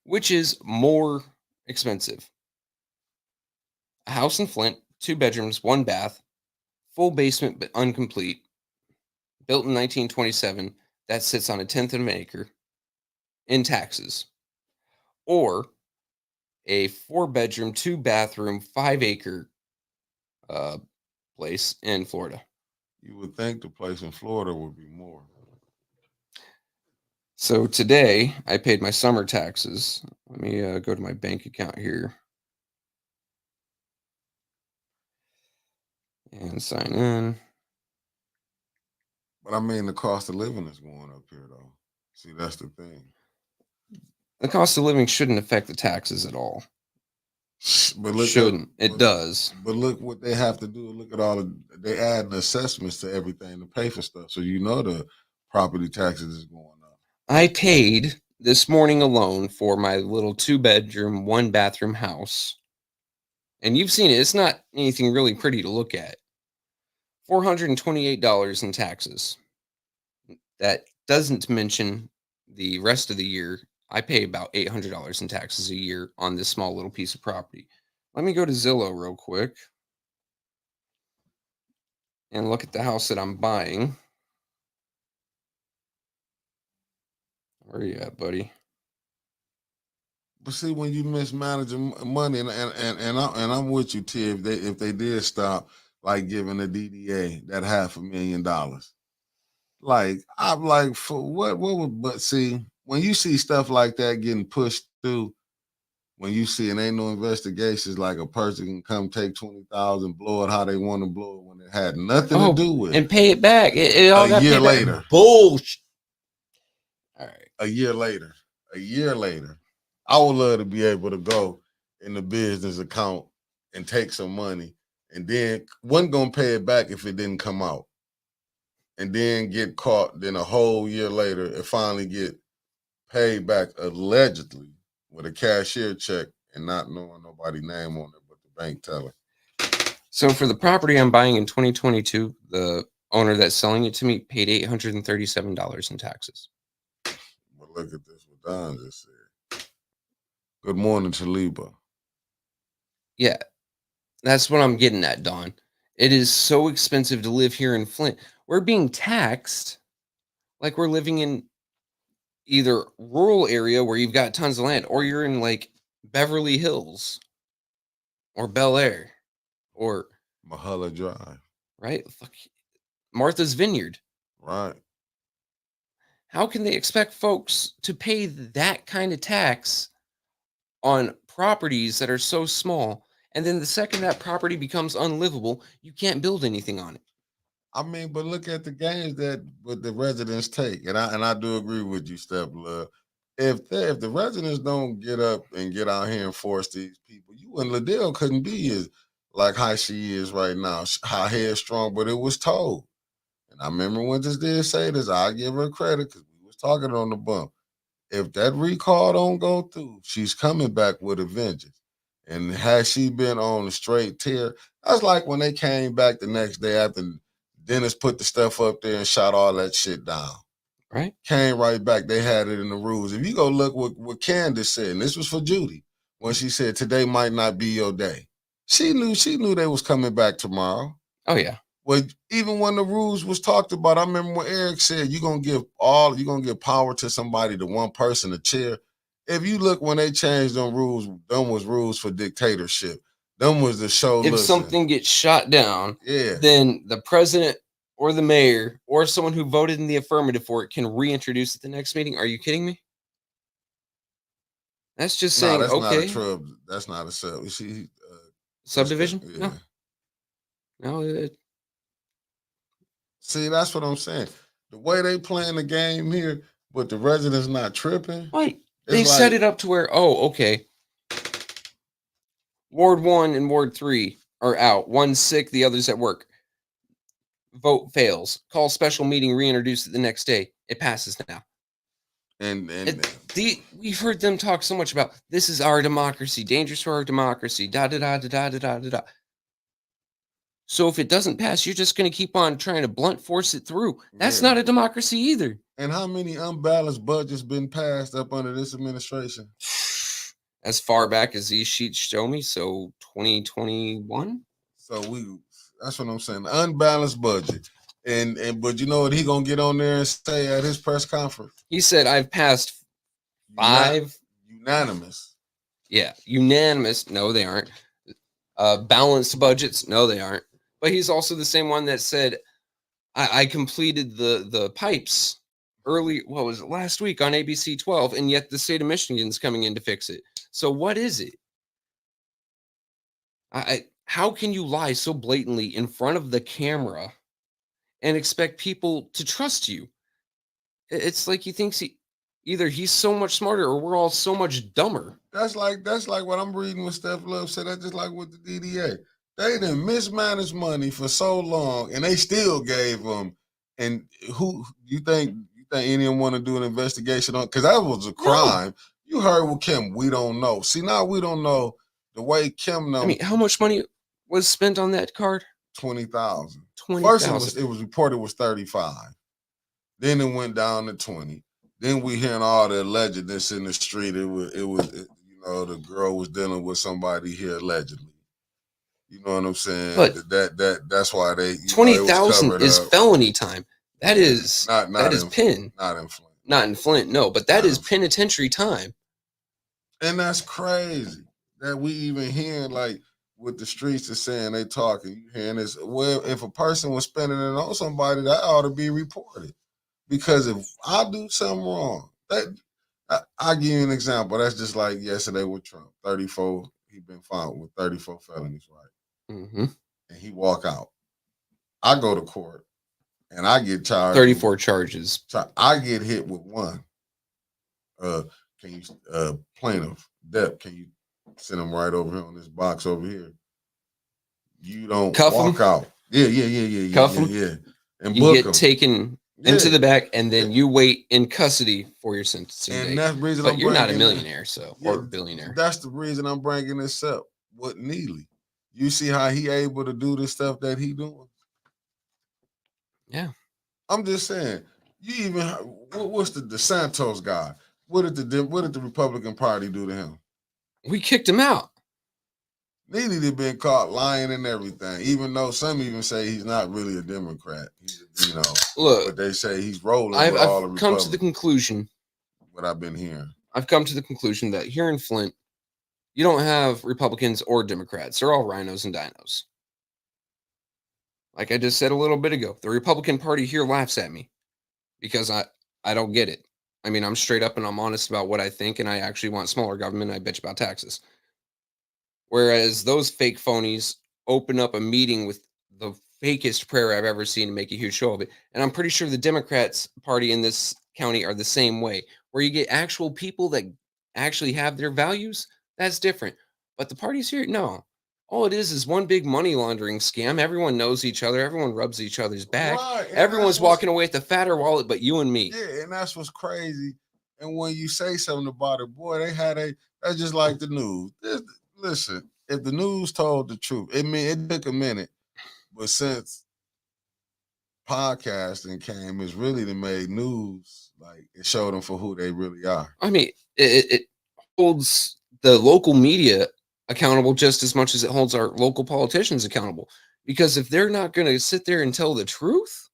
Which is more expensive? A house in Flint, 2 bedrooms, 1 bath, full basement but incomplete, built in 1927, that sits on 1/10 of an acre in taxes. Or a 4-bedroom, 2-bathroom, 5-acre place in Florida. You would think the place in Florida would be more. So today I paid my summer taxes. Let me go to my bank account here and sign in. But I mean, the cost of living is going up here, though. See, that's the thing. The cost of living shouldn't affect the taxes at all. But look, it does. But look what they have to do. Look at they add the assessments to everything to pay for stuff. So you know the property taxes is going up. I paid this morning alone for my little 2-bedroom, 1-bathroom house. And you've seen it. It's not anything really pretty to look at. $428 in taxes. That doesn't mention the rest of the year. I pay about $800 in taxes a year on this small little piece of property. Let me go to Zillow real quick and look at the house that I'm buying. Where are you at, buddy? But see, when you mismanage money, and I'm with you, T. If they did stop like giving the DDA that $500,000, like I'm like, for what would? But see, when you see stuff like that getting pushed through, when you see it ain't no investigations, like a person can come take 20,000, blow it how they want to blow it when it had nothing to do with and pay it back. It all got a year paid back. later. Bullshit. All right. A year later, I would love to be able to go in the business account and take some money, and then wasn't gonna pay it back if it didn't come out, and then get caught. Then a whole year later, it finally get paid back allegedly with a cashier check and not knowing nobody's name on it but the bank teller. So for the property I'm buying in 2022, the owner that's selling it to me paid $837 in taxes. But look at this, what Don just said. Good morning, Taliba. Yeah, that's what I'm getting at, Don. It is so expensive to live here in Flint. We're being taxed like we're living in either rural area where you've got tons of land, or you're in like Beverly Hills or Bel Air or Mahalla Drive. Right? Martha's Vineyard. Right. How can they expect folks to pay that kind of tax on properties that are so small, and then the second that property becomes unlivable, you can't build anything on it? I mean, but look at the games that the residents take, and I do agree with you, Step Love. If the residents don't get up and get out here and force these people, you and Liddell couldn't be as like how she is right now, how headstrong. But it was told, and I remember when this did say this, I give her credit because we was talking on the bump. If that recall don't go through, she's coming back with a vengeance. And had she been on a straight tear, that's like when they came back the next day after Dennis put the stuff up there and shot all that shit down. Right. Came right back. They had it in the rules. If you go look what Candace said, and this was for Judy, when she said today might not be your day. She knew they was coming back tomorrow. Oh yeah. Well, even when the rules was talked about, I remember when Eric said you're gonna give power to somebody, to one person, a chair. if you look when they changed them rules, them was rules for dictatorship. Them was the show. If listen, something gets shot down, yeah, then the president or the mayor or someone who voted in the affirmative for it can reintroduce at the next meeting. Are you kidding me? That's just no, saying, that's not a okay, trub. That's not a sub. You see, subdivision? yeah. No, See, that's what I'm saying. The way they playing the game here, but the residents not tripping. Like, It's they like, set it up to where, oh, okay, Ward 1 and Ward 3 are out. One's sick, the other's at work. Vote fails. Call special meeting, reintroduce it the next day. It passes now. and We've heard them talk so much about this is our democracy, dangerous for our democracy, da da da da da da da da da. So if it doesn't pass, you're just going to keep on trying to blunt force it through. That's Yeah. not a democracy either. And how many unbalanced budgets been passed up under this administration? As far back as these sheets show me, so 2021. So that's what I'm saying. Unbalanced budget. And but you know what he gonna get on there and say at his press conference? He said, I've passed 5 unanimous. Yeah, unanimous. No, they aren't. Balanced budgets. No, they aren't. But he's also the same one that said, I completed the pipes early, what was it, last week on ABC 12, and yet the state of Michigan's coming in to fix it. So what is it? How can you lie so blatantly in front of the camera and expect people to trust you? It's like he thinks either he's so much smarter or we're all so much dumber. That's like what I'm reading what Steph Love said. That's just like with the DDA. They done mismanaged money for so long, and they still gave them. And who you think any of them want to do an investigation on? Because that was a crime. No. You heard with Kim, we don't know. See, now we don't know the way Kim knows. I mean, how much money was spent on that card? 20,000. 20,000. First, it was reported was 35. Then it went down to 20. Then we hearing all the allegedness in the street. It was the girl was dealing with somebody here allegedly. You know what I'm saying? But that's why they 20,000 is felony time. That is not PIN. Not in Flint. Not in Flint, no, but that is penitentiary time. And that's crazy that we even hearing like what the streets are saying. They talking. You hearing this? Well, if a person was spending it on somebody, that ought to be reported. Because if I do something wrong, I'll give you an example. That's just like yesterday with Trump. 34. He been found with 34 felonies, right? Mm-hmm. And he walk out. I go to court and I get charged 34 charges. I get hit with one. Can you plaintiff, Depp, can you send him right over here on this box over here? You don't Cuff walk him? Out. Yeah. Cuff him? Yeah. And you get taken into the back, and then you wait in custody for your sentencing and date. that's the reason but you're not a millionaire, or billionaire. That's the reason I'm bringing this up with Neely. You see how he able to do the stuff that he doing? Yeah. I'm just saying. You even what's the DeSantis guy? What did the Republican Party do to him? We kicked him out. Neely had been caught lying and everything, even though some even say he's not really a Democrat. Look, but they say he's rolling I've with all the Republicans. Come to the conclusion. What I've been hearing. I've come to the conclusion that here in Flint, you don't have Republicans or Democrats. They're all rhinos and dinos. Like I just said a little bit ago, the Republican Party here laughs at me because I don't get it. I mean, I'm straight up and I'm honest about what I think, and I actually want smaller government. I bitch about taxes. Whereas those fake phonies open up a meeting with the fakest prayer I've ever seen and make a huge show of it. And I'm pretty sure the Democrats Party in this county are the same way, where you get actual people that actually have their values. That's different. But the parties here, no. All it is one big money laundering scam. Everyone knows each other. Everyone rubs each other's back. Right, everyone's walking away with the fatter wallet, but you and me. Yeah, and that's what's crazy. And when you say something about it, boy, that's just like the news. Listen, if the news told the truth, it took a minute, but since podcasting came, it's really made news. Like it showed them for who they really are. I mean, it holds the local media accountable just as much as it holds our local politicians accountable. Because if they're not going to sit there and tell the truth,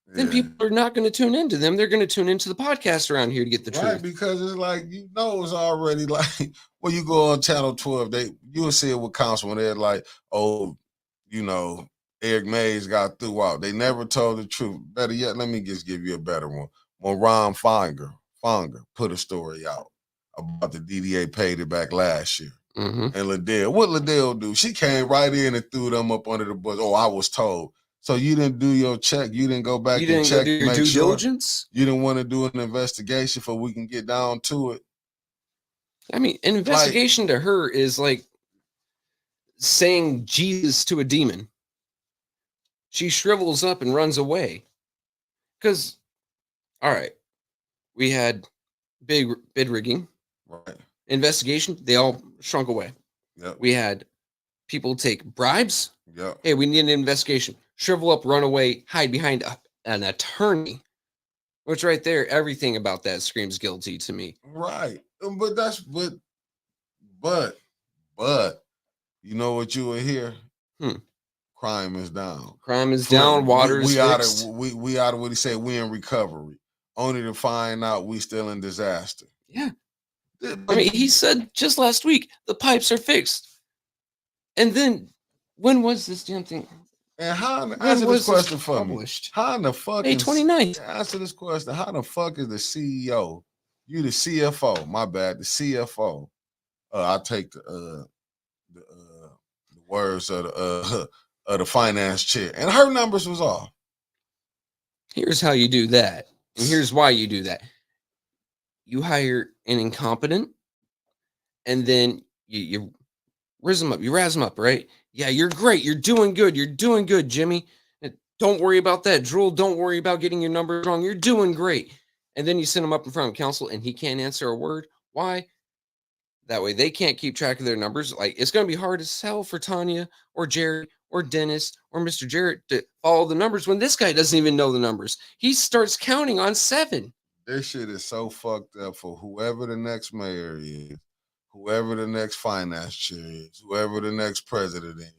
then people are not going to tune into them. They're going to tune into the podcast around here to get the truth. Because it's like, it's already like when you go on Channel 12, you'll see it with counsel when they're like, oh, Eric Mays got threw out. They never told the truth. Better yet, let me just give you a better one. When Ron Fonger put a story out about the DDA paid it back last year. Mm-hmm. And Liddell, what Liddell do? She came right in and threw them up under the bus. Oh, I was told. So you didn't do your check. You didn't go back and check. Do your due diligence. You didn't want to do an investigation so we can get down to it. I mean, an investigation to her is like saying Jesus to a demon. She shrivels up and runs away. Because, all right, we had big bid rigging. Right. Investigation, they all shrunk away. Yep. We had people take bribes. Yep. Hey, we need an investigation. Shrivel up, run away, hide behind an attorney. Which right there, everything about that screams guilty to me. Right. But you know what you will hear? Crime is down. Crime is down. Water is fixed. We out of what he said. We in recovery. Only to find out we still in disaster. Yeah. I mean, he said just last week, the pipes are fixed. And then, when was this damn thing? And answer this question for published? Me. How in the fuck May 29th. Answer this question. How the fuck is the CEO? You the CFO. My bad. The CFO. I take the words of the finance chair. And her numbers was off. Here's how you do that. And here's why you do that. You hire an incompetent, and then you razz them up, right? Yeah, you're great. You're doing good. You're doing good, Jimmy. Don't worry about that, Drool. Don't worry about getting your numbers wrong. You're doing great. And then you send him up in front of counsel, and he can't answer a word. Why? That way they can't keep track of their numbers. Like, it's going to be hard to sell for Tanya or Jerry or Dennis or Mr. Jarrett to follow the numbers when this guy doesn't even know the numbers. He starts counting on 7. This shit is so fucked up for whoever the next mayor is, whoever the next finance chair is, whoever the next president is.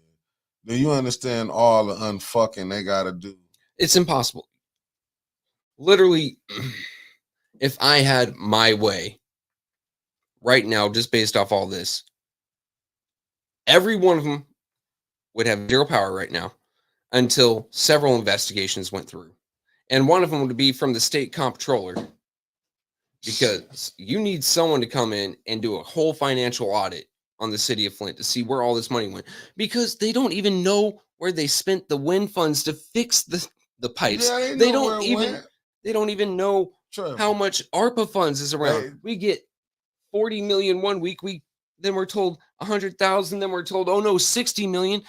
Do you understand all the unfucking they got to do? It's impossible. Literally, if I had my way right now, just based off all this, every one of them would have 0 power right now until several investigations went through. And one of them would be from the state comptroller, because you need someone to come in and do a whole financial audit on the city of Flint to see where all this money went, because they don't even know where they spent the wind funds to fix the pipes. Yeah, they don't even know how much ARPA funds is around. Right. We get 40 million one week. Then we're told 100,000. Then we're told, oh no, 60 million.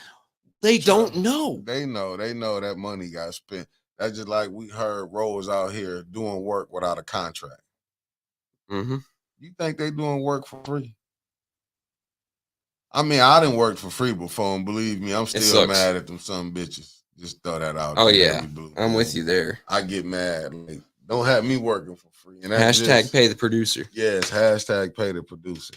They don't know. They know that money got spent. That's just like we heard Rose out here doing work without a contract. Mm-hmm. You think they doing work for free? I mean, I didn't work for free before, and believe me, I'm still mad at them some bitches. Just throw that out. Oh yeah, I'm with you there. I get mad. Like, don't have me working for free. And hashtag pay the producer. Yes, hashtag pay the producer.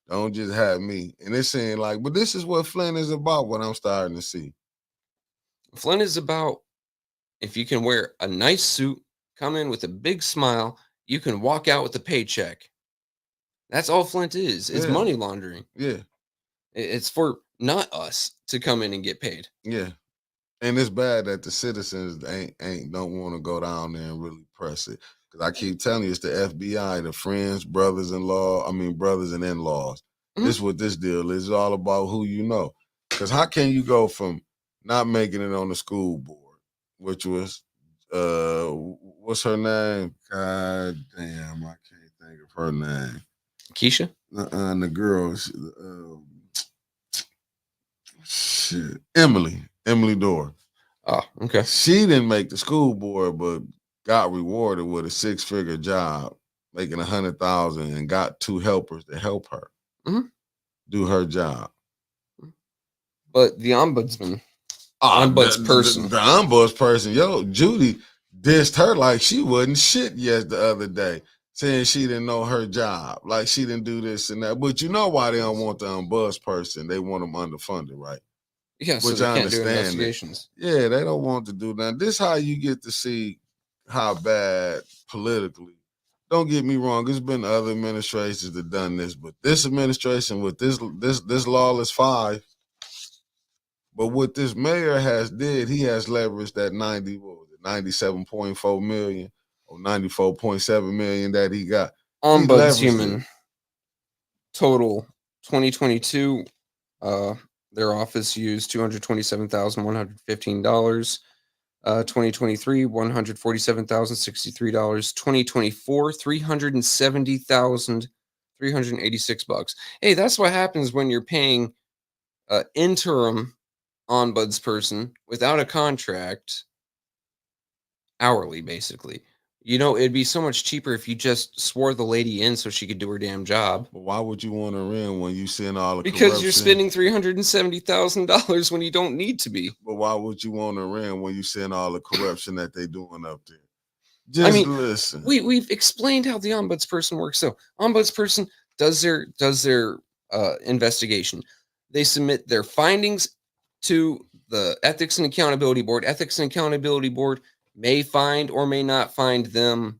Don't just have me. And it seemed like, but this is what Flint is about. What I'm starting to see. Flint is about, if you can wear a nice suit, come in with a big smile, you can walk out with a paycheck. That's all Flint is. It's money laundering. Yeah. It's for not us to come in and get paid. Yeah. And it's bad that the citizens don't want to go down there and really press it. Because I keep telling you, it's the FBI, the friends, brothers and in-laws. Mm-hmm. This is what this deal is. It's all about who you know. Because how can you go from not making it on the school board, which was what's her name? God damn, I can't think of her name. Keisha? And the girl, Emily Dorr. Oh, okay. She didn't make the school board, but got rewarded with a 6-figure job, making $100,000, and got 2 helpers to help her do her job. But the ombudsperson, the ombudsperson, Judy dissed her like she wasn't shit the other day, saying she didn't know her job, like she didn't do this and that. But you know why they don't want the ombudsperson? They want them underfunded, right? Yeah, so Which they I can't do understand that. investigations. Yeah, they don't want to do that. This how you get to see how bad politically. Don't get me wrong, there's been other administrations that done this, but this administration with this lawless five, but what this mayor has did, he has leveraged that 97.4 million or 94.7 million that he got. He leveraged Ombudsman it. total 2022. Their office used $227,115. 2023, $147,063. 2024, $370,386. Hey, that's what happens when you're paying interim ombudsperson without a contract hourly, basically. You know, it'd be so much cheaper if you just swore the lady in so she could do her damn job. But why would you want her in when you seeing all the Because corruption? you're spending $370,000 when you don't need to be. But why would you want her in when you seeing all the corruption that they doing up there? Just listen. We've explained how the ombudsperson works. So, ombudsperson does their investigation. They submit their findings to the Ethics and Accountability Board. Ethics and Accountability Board may find or may not find them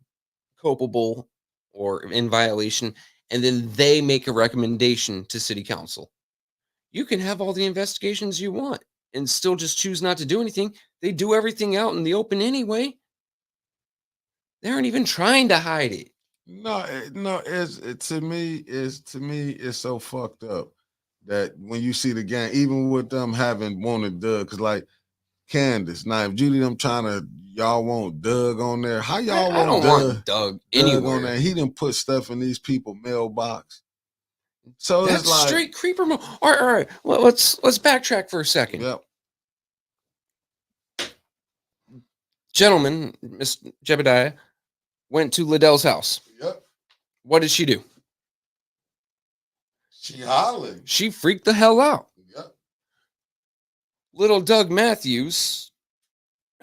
culpable or in violation, and then they make a recommendation to City Council. You can have all the investigations you want and still just choose not to do anything. They do everything out in the open anyway. They aren't even trying to hide it. No, to me, it's so fucked up that when you see the gang, even with them having wanted Doug, because like Candace, now if Judy them trying to, y'all want Doug on there, how y'all I don't want want Doug on anywhere. there? He didn't put stuff in these people's mailbox. So That's it's like straight creeper mode. All right. Well, let's backtrack for a second. Yep. Gentleman, Miss Jebediah, went to Liddell's house. Yep. What did she do? She hollering. She freaked the hell out. Yep. Little Doug Matthews,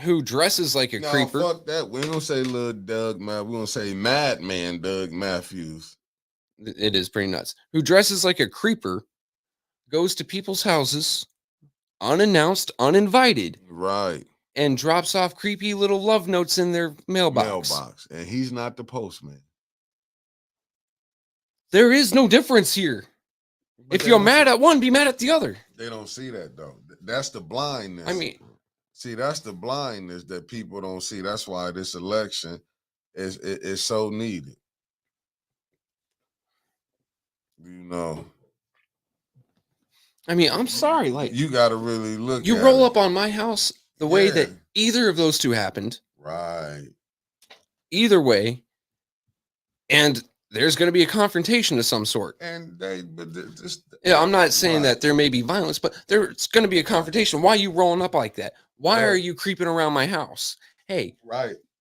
who dresses like a creeper. Fuck that. We ain't gonna say little Doug, man. We're gonna say Madman Doug Matthews. It is pretty nuts. Who dresses like a creeper, goes to people's houses, unannounced, uninvited. Right. And drops off creepy little love notes in their mailbox. And he's not the postman. There is no difference here. But if you're mad at one, be mad at the other. They don't see that though. That's the blindness. I mean, see, that's the blindness that people don't see. That's why this election is so needed. You know. I mean, I'm sorry. Like, you got to really look. You roll up on my house the way that either of those two happened. Right. Either way, and there's going to be a confrontation of some sort. And I'm not saying that there may be violence, but there's going to be a confrontation. Why are you rolling up like that? Why are you creeping around my house? Hey,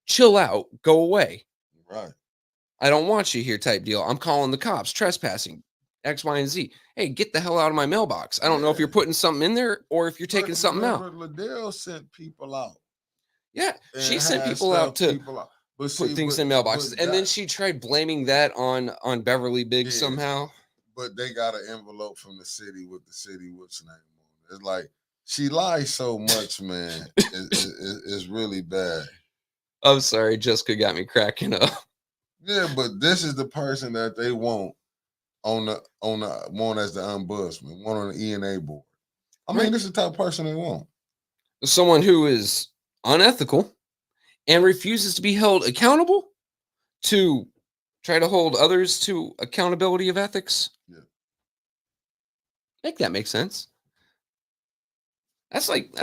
chill out, go away. Right. I don't want you here type deal. I'm calling the cops, trespassing, X, Y, and Z. Hey, get the hell out of my mailbox. I don't know if you're putting something in there or if you're taking something out. Liddell sent people out. Yeah, she sent people out to put things in mailboxes. And then she tried blaming that on Beverly Biggs somehow. But they got an envelope from the city with the city what's name on it. It's like she lies so much, man. It's really bad. I'm sorry, Jessica got me cracking up. Yeah, but this is the person that they want on the one as the ombudsman, one on the ENA board. I mean, this is the type of person they want. Someone who is unethical and refuses to be held accountable to try to hold others to accountability of ethics. Yeah. Make that make sense. That's like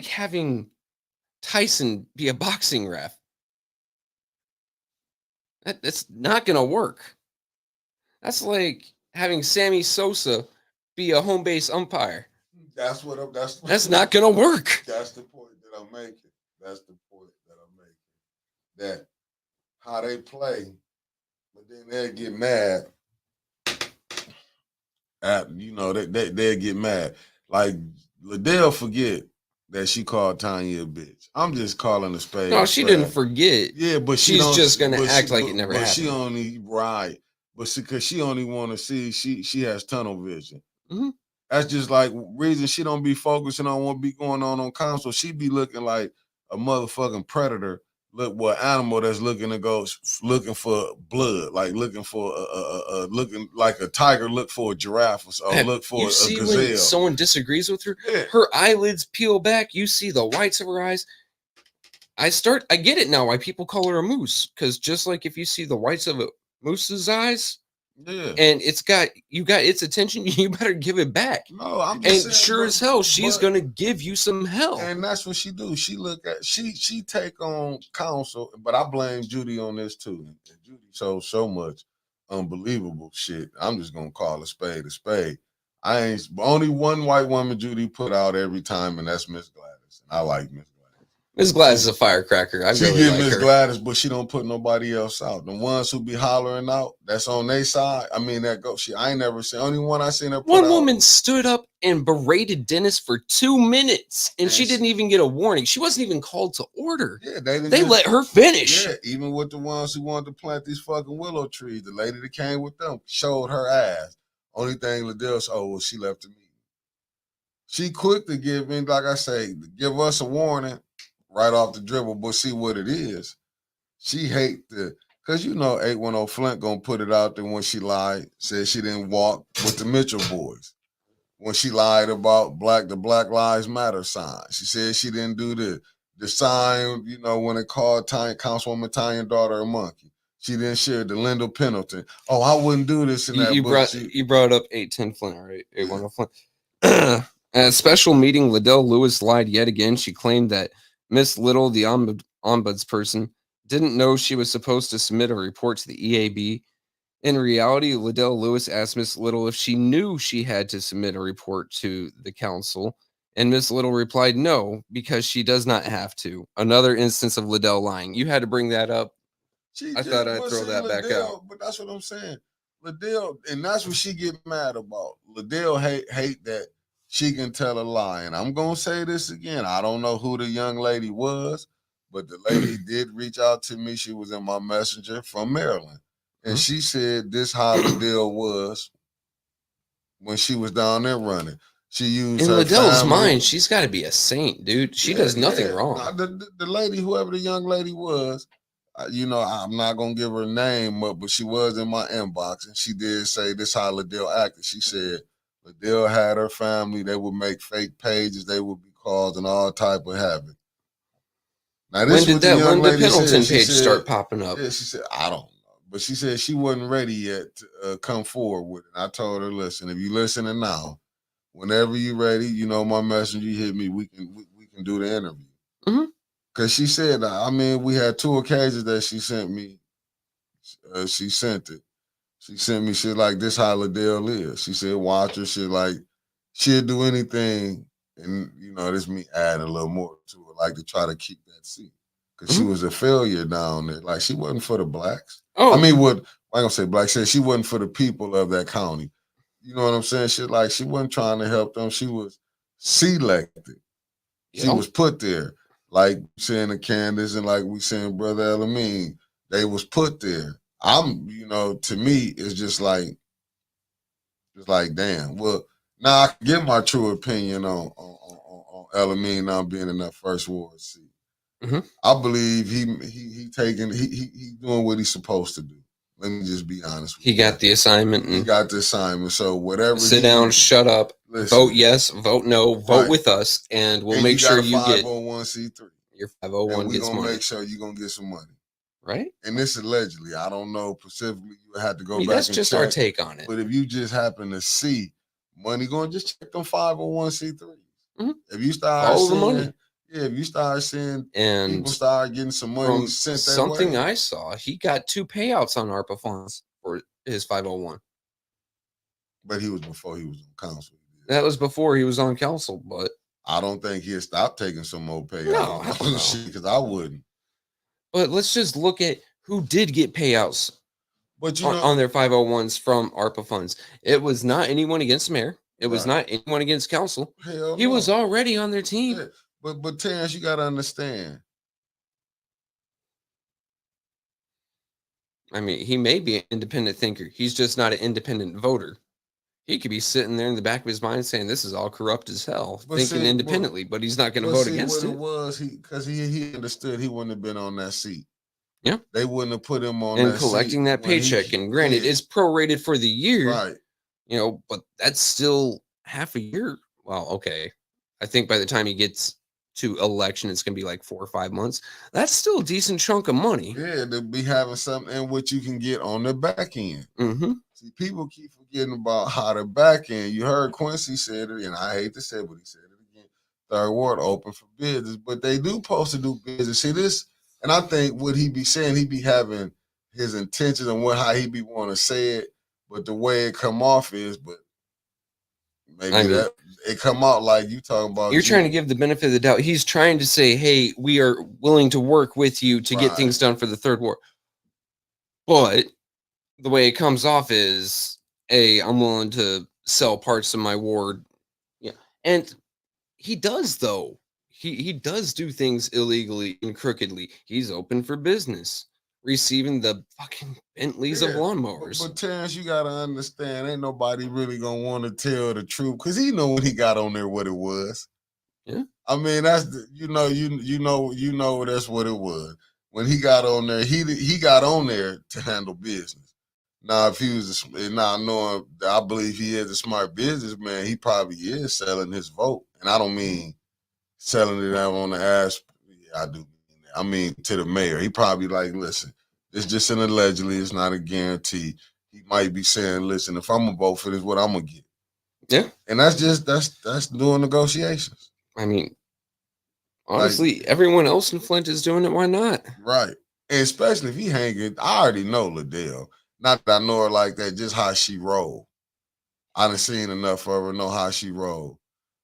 having Tyson be a boxing ref. That's not going to work. That's like having Sammy Sosa be a home base umpire. That's not going to work. That's the point that I'm making. That how they play, but then they'll get mad. They'll get mad. Like Liddell forget that she called Tanya a bitch. I'm just calling a spade. No, she didn't forget. Yeah, but she's just gonna act like it never happened. She only but because she only want to see, she has tunnel vision. Mhm. That's just like reason she don't be focusing on what be going on council. She be looking like a motherfucking predator. Look, what animal that's looking to go looking for blood, like looking for looking like a tiger look for a giraffe or look for You a see when gazelle. someone disagrees with her, Yeah. her eyelids peel back. You see the whites of her eyes. I get it now why people call her a moose, because just like if you see the whites of a moose's eyes, Yeah. and you got its attention, you better give it back. No, I'm And just saying, sure as hell, she's gonna give you some hell. And that's what she do. She look at she take on counsel, but I blame Judy on this too. Judy shows so much unbelievable shit. I'm just gonna call a spade a spade. I ain't only one white woman Judy put out every time, and that's Miss Gladys. And I like Miss Gladys. Miss Gladys is a firecracker. I She really get like Miss her. Gladys, but she don't put nobody else out. The ones who be hollering out, that's on their side. I mean, that go. I ain't never seen. Only one I seen her put One out. woman stood up and berated Dennis for 2 minutes, and she didn't even get a warning. She wasn't even called to order. Yeah, they let her finish. Yeah, even with the ones who wanted to plant these fucking willow trees, the lady that came with them showed her ass. Only thing Liddell said, oh, well, she left the meeting. She quick to give in, like I say, give us a warning right off the dribble, but see what it is. She hate because 810 Flint gonna put it out there when she lied, said she didn't walk with the Mitchell boys. When she lied about the Black Lives Matter sign. She said she didn't do the sign, when it called Councilwoman Tanya daughter a monkey. She didn't share the Lyndall Pendleton. Oh, I wouldn't do this in that book. You brought up 810 Flint, right? 810 Flint. At a special meeting, Liddell Lewis lied yet again. She claimed that Miss Little, the ombudsperson, didn't know she was supposed to submit a report to the EAB. In reality, Liddell Lewis asked Miss Little if she knew she had to submit a report to the council, and Miss Little replied no, because she does not have to. Another instance of Liddell lying. You had to bring that up. I thought I'd throw that back out. But that's what I'm saying. Liddell, and that's what she get mad about. Liddell hate that she can tell a lie. And I'm going to say this again. I don't know who the young lady was, but the lady did reach out to me. She was in my messenger from Maryland. And she said this how Liddell was when she was down there running. She used in her Liddell's family. mind, she's got to be a saint, dude. She does nothing wrong. Now, the lady, whoever the young lady was, I'm not going to give her name up, but she was in my inbox, and she did say this how Liddell acted. She said Liddell had her family. They would make fake pages. They would be causing all type of havoc. Now, this when did the Pendleton page start popping up? Yeah, she said, I don't know. But she said she wasn't ready yet to come forward with it. And I told her, listen, if you're listening now, whenever you're ready, my messenger, you hit me. We can do the interview. Because she said, we had 2 occasions that she sent me. She sent it. She sent me shit like this how Liddell is. She said, watch her. Shit like, she'll do anything. And, this me adding a little more to it, like to try to keep that seat. Because she was a failure down there. Like, she wasn't for the blacks. Oh. I ain't gonna say black. She wasn't for the people of that county. You know what I'm saying? She wasn't trying to help them. She was selected. She was put there. Like saying the Candace and like we saying Brother Elamine, they was put there. To me, it's just like damn. Well, now I can give my true opinion on Elamine now being in that first ward seat. I believe he doing what he's supposed to do. Let me just be honest with you. He got the assignment. He got the assignment. So whatever. Sit down, shut up, vote yes, vote no, vote with us, and we'll make sure you get 501c3. Your 501 gets money. We're gonna make sure you're gonna get some money. Right? And this allegedly, I don't know specifically. You have to go back. That's just our take on it. But if you just happen to see money going, just check them 501c3s. If you start follow seeing, the money. Yeah, if you start seeing and people start getting some money sent their something way. I saw, he got 2 payouts on ARPA funds for his 501. But he was before he was on council. That was before he was on council, but I don't think he'll stop taking some more payouts. No, because I wouldn't. But let's just look at who did get payouts on their 501s from ARPA funds. It was not anyone against the mayor. It was not anyone against council. He was already on their team. Yeah. But Terrence, you got to understand. I mean, he may be an independent thinker. He's just not an independent voter. He could be sitting there in the back of his mind saying, "This is all corrupt as hell," But thinking see, independently, but he's not going to but vote see against what it it. was, he understood he wouldn't have been on that seat. Yeah. They wouldn't have put him on And that collecting seat that when paycheck, he, and granted, yeah, it's prorated for the year, right. but that's still half a year. Well, okay. I think by the time he gets to election, it's going to be like 4 or 5 months. That's still a decent chunk of money. Yeah, to be having something in what you can get on the back end. Mm-hmm. See, people keep forgetting about how the back end. You heard Quincy said it, and I hate to say it, but he said it again. Third ward open for business, but they do supposed to do business. See this, and I think what he be saying, he be having his intentions and how he be want to say it, but the way it come off is, but maybe I mean, that it come out like you talking about. you're trying to give the benefit of the doubt. He's trying to say, "Hey, we are willing to work with you to get things done for the third ward." But the way it comes off is, "Hey, I'm willing to sell parts of my ward." Yeah, and he does though. He does do things illegally and crookedly. He's open for business, receiving the fucking Bentleys of Yeah, lawnmowers. But Terrence, you gotta understand, ain't nobody really gonna want to tell the truth because he know when he got on there what it was. Yeah. I mean, that's the, you know that's what it was. When he got on there, he got on there to handle business. Now, if he was now knowing, I believe he is a smart businessman. He probably is selling his vote, and I don't mean selling it out on the ass. Yeah, I do mean that. I mean to the mayor. He probably like, listen, it's just an allegedly. It's not a guarantee. He might be saying, listen, if I'm gonna vote for this, what I'm gonna get. Yeah. And that's doing negotiations. I mean, honestly, everyone else in Flint is doing it. Why not? Right. And especially if he hanging, I already know Liddell. Not that I know her like that, just how she roll. I done seen enough of her, know how she roll.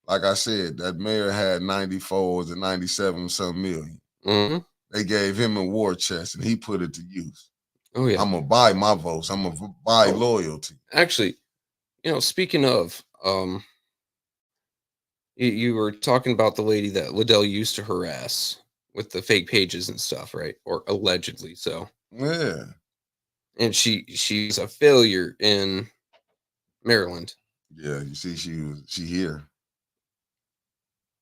Like I said, that mayor had 94s and 97 some million. Mm-hmm. They gave him a war chest and he put it to use. Oh, yeah. I'm going to buy my votes. I'm going to buy loyalty. Actually, speaking of, you were talking about the lady that Liddell used to harass with the fake pages and stuff, right? Or allegedly so. Yeah. And she's a failure in Maryland. Yeah, you see, she here.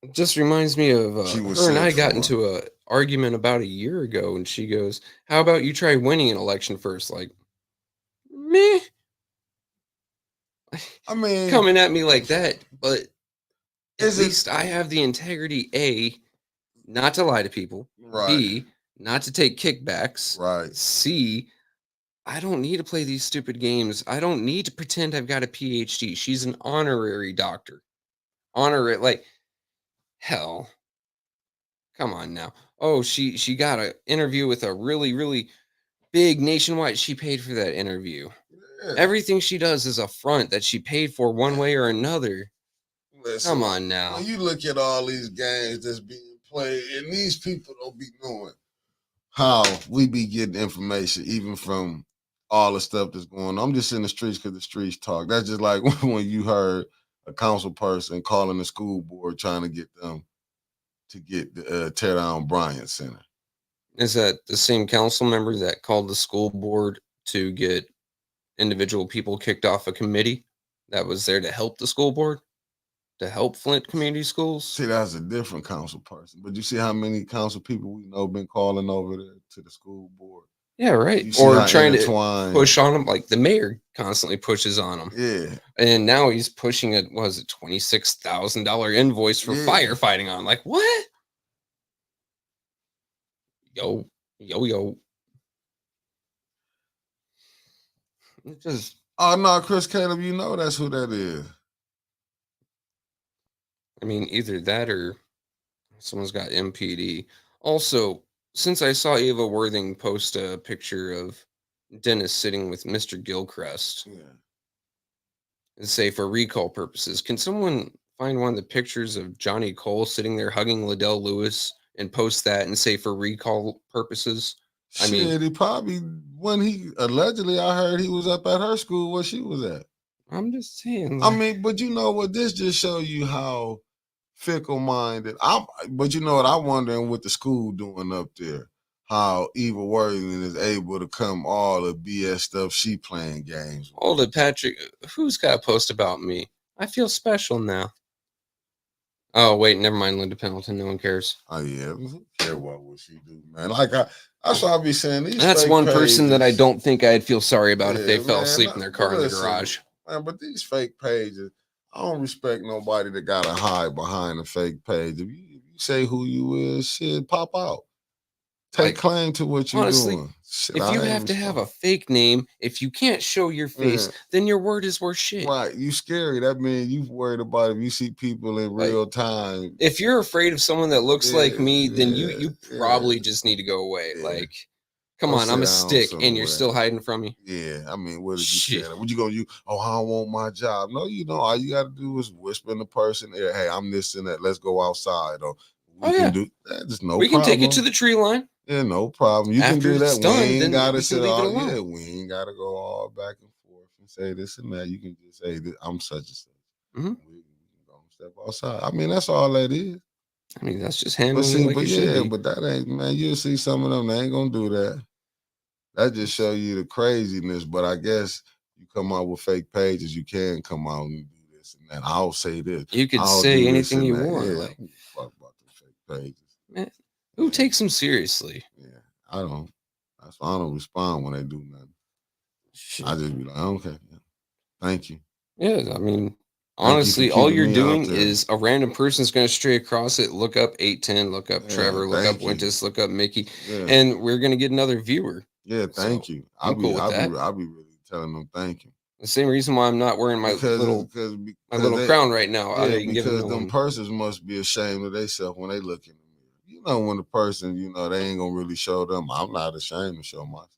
It just reminds me of her and I got for. into a argument about a year ago, and she goes, "How about you try winning an election first?" Like, meh. I mean, coming at me like that, but at Is it- least I have the integrity, A, not to lie to people, Right. B, not to take kickbacks, Right. C, I don't need to play these stupid games. I don't need to pretend I've got a PhD. She's an honorary doctor. Honorary, like, hell. Come on now. Oh, she got an interview with a really, really big nationwide. She paid for that interview. Yeah. Everything she does is a front that she paid for one way or another. Listen, Come on now. when you look at all these games that's being played, and these people don't be knowing how we be getting information, even from all the stuff that's going on. I'm just in the streets because the streets talk. That's just like when you heard a council person calling the school board trying to get them to get tear down Bryant Center. Is that the same council member that called the school board to get individual people kicked off a committee that was there to help the school board, to help Flint community schools? See, that's a different council person. But you see how many council people we know been calling over there to the school board? Yeah, right. You see Or how trying to intertwined- push on them, like the mayor constantly pushes on them. Yeah. And now he's pushing a $26,000 invoice for Yeah. firefighting on. Like, what? Yo. It just, Oh no, Chris Caleb, you know that's who that is. I mean, either that or someone's got MPD. Also, since I saw Ava Worthing post a picture of Dennis sitting with Mr. Gilchrist Yeah. and say for recall purposes, can someone find one of the pictures of Johnny Cole sitting there hugging Liddell Lewis and post that and say for recall purposes? I mean, he probably when he allegedly, I heard he was up at her school where she was at. I'm just saying. I mean, but you know what? This just show you how fickle minded. But you know what? I'm wondering what the school doing up there. how Eva Worthington is able to come all the BS stuff she playing games with. Hold it, Patrick. Who's got a post about me? I feel special now. Oh, wait, never mind, Linda Pendleton. No one cares. Oh yeah, who care what she do, man? Like that's what I be saying. These That's fake one person that I pages- don't think I'd feel sorry about if they Yeah, fell man, asleep in their car in the listen, garage. Man, but these fake pages, I don't respect nobody that gotta hide behind a fake page. If you say who you is, shit, pop out. Take Like, claim to what you're honestly, doing. Shit, if I you ain't have to have a respond- fake name, if you can't show your face, Yeah. then your word is worth shit. Right, you scary. That means you worried about if you see people in Like, real time. If you're afraid of someone that looks like me, then you yeah, probably just need to go away. yeah. Like, come Go on, I'm sit a down stick and you're somewhere. still hiding from me. Yeah, I mean, what did you say? Shit. What you gonna use? Oh, I don't want my job. No, you don't. All you gotta do is whisper in the person, hey, I'm this and that. Let's go outside. Or we can do that. There's no We can problem. take it to the tree line. Yeah, no problem. You can After do that. it's done, we ain't then gotta we sit can leave it all. alone. Yeah, we ain't gotta go all back and forth and say this and that. You can just say I'm such and such. Mhm. We can go step outside. I mean, that's all that is. I mean, that's just But handling see, it like but it should yeah, be. but that ain't, man. You'll see some of them. They ain't gonna do that. That just show you the craziness. But I guess you come out with fake pages, you can come out and do this and that. I'll say this. You could I'll say do this anything and you that. want. Yeah, Like, who fuck about the fake pages? man, who takes them seriously? Yeah, I don't. That's why I don't respond when they do nothing. Shit. I just be like, okay, yeah. Thank you. Yeah, I mean, Thank you honestly, for all keeping you're me out doing there. is a random person's going to stray across it, look up 810, look up Yeah, Trevor, look up thank you. Wintus, look up Mickey, Yeah, and we're going to get another viewer. yeah, thank So, you. I'm cool with that. I'll be really telling them thank you. The same reason why I'm not wearing my little because crown right now. I Yeah, ain't giving because no them one. persons must be ashamed of themselves when they look in the mirror. You know, when the person, they ain't gonna really show them. I'm not ashamed to show myself.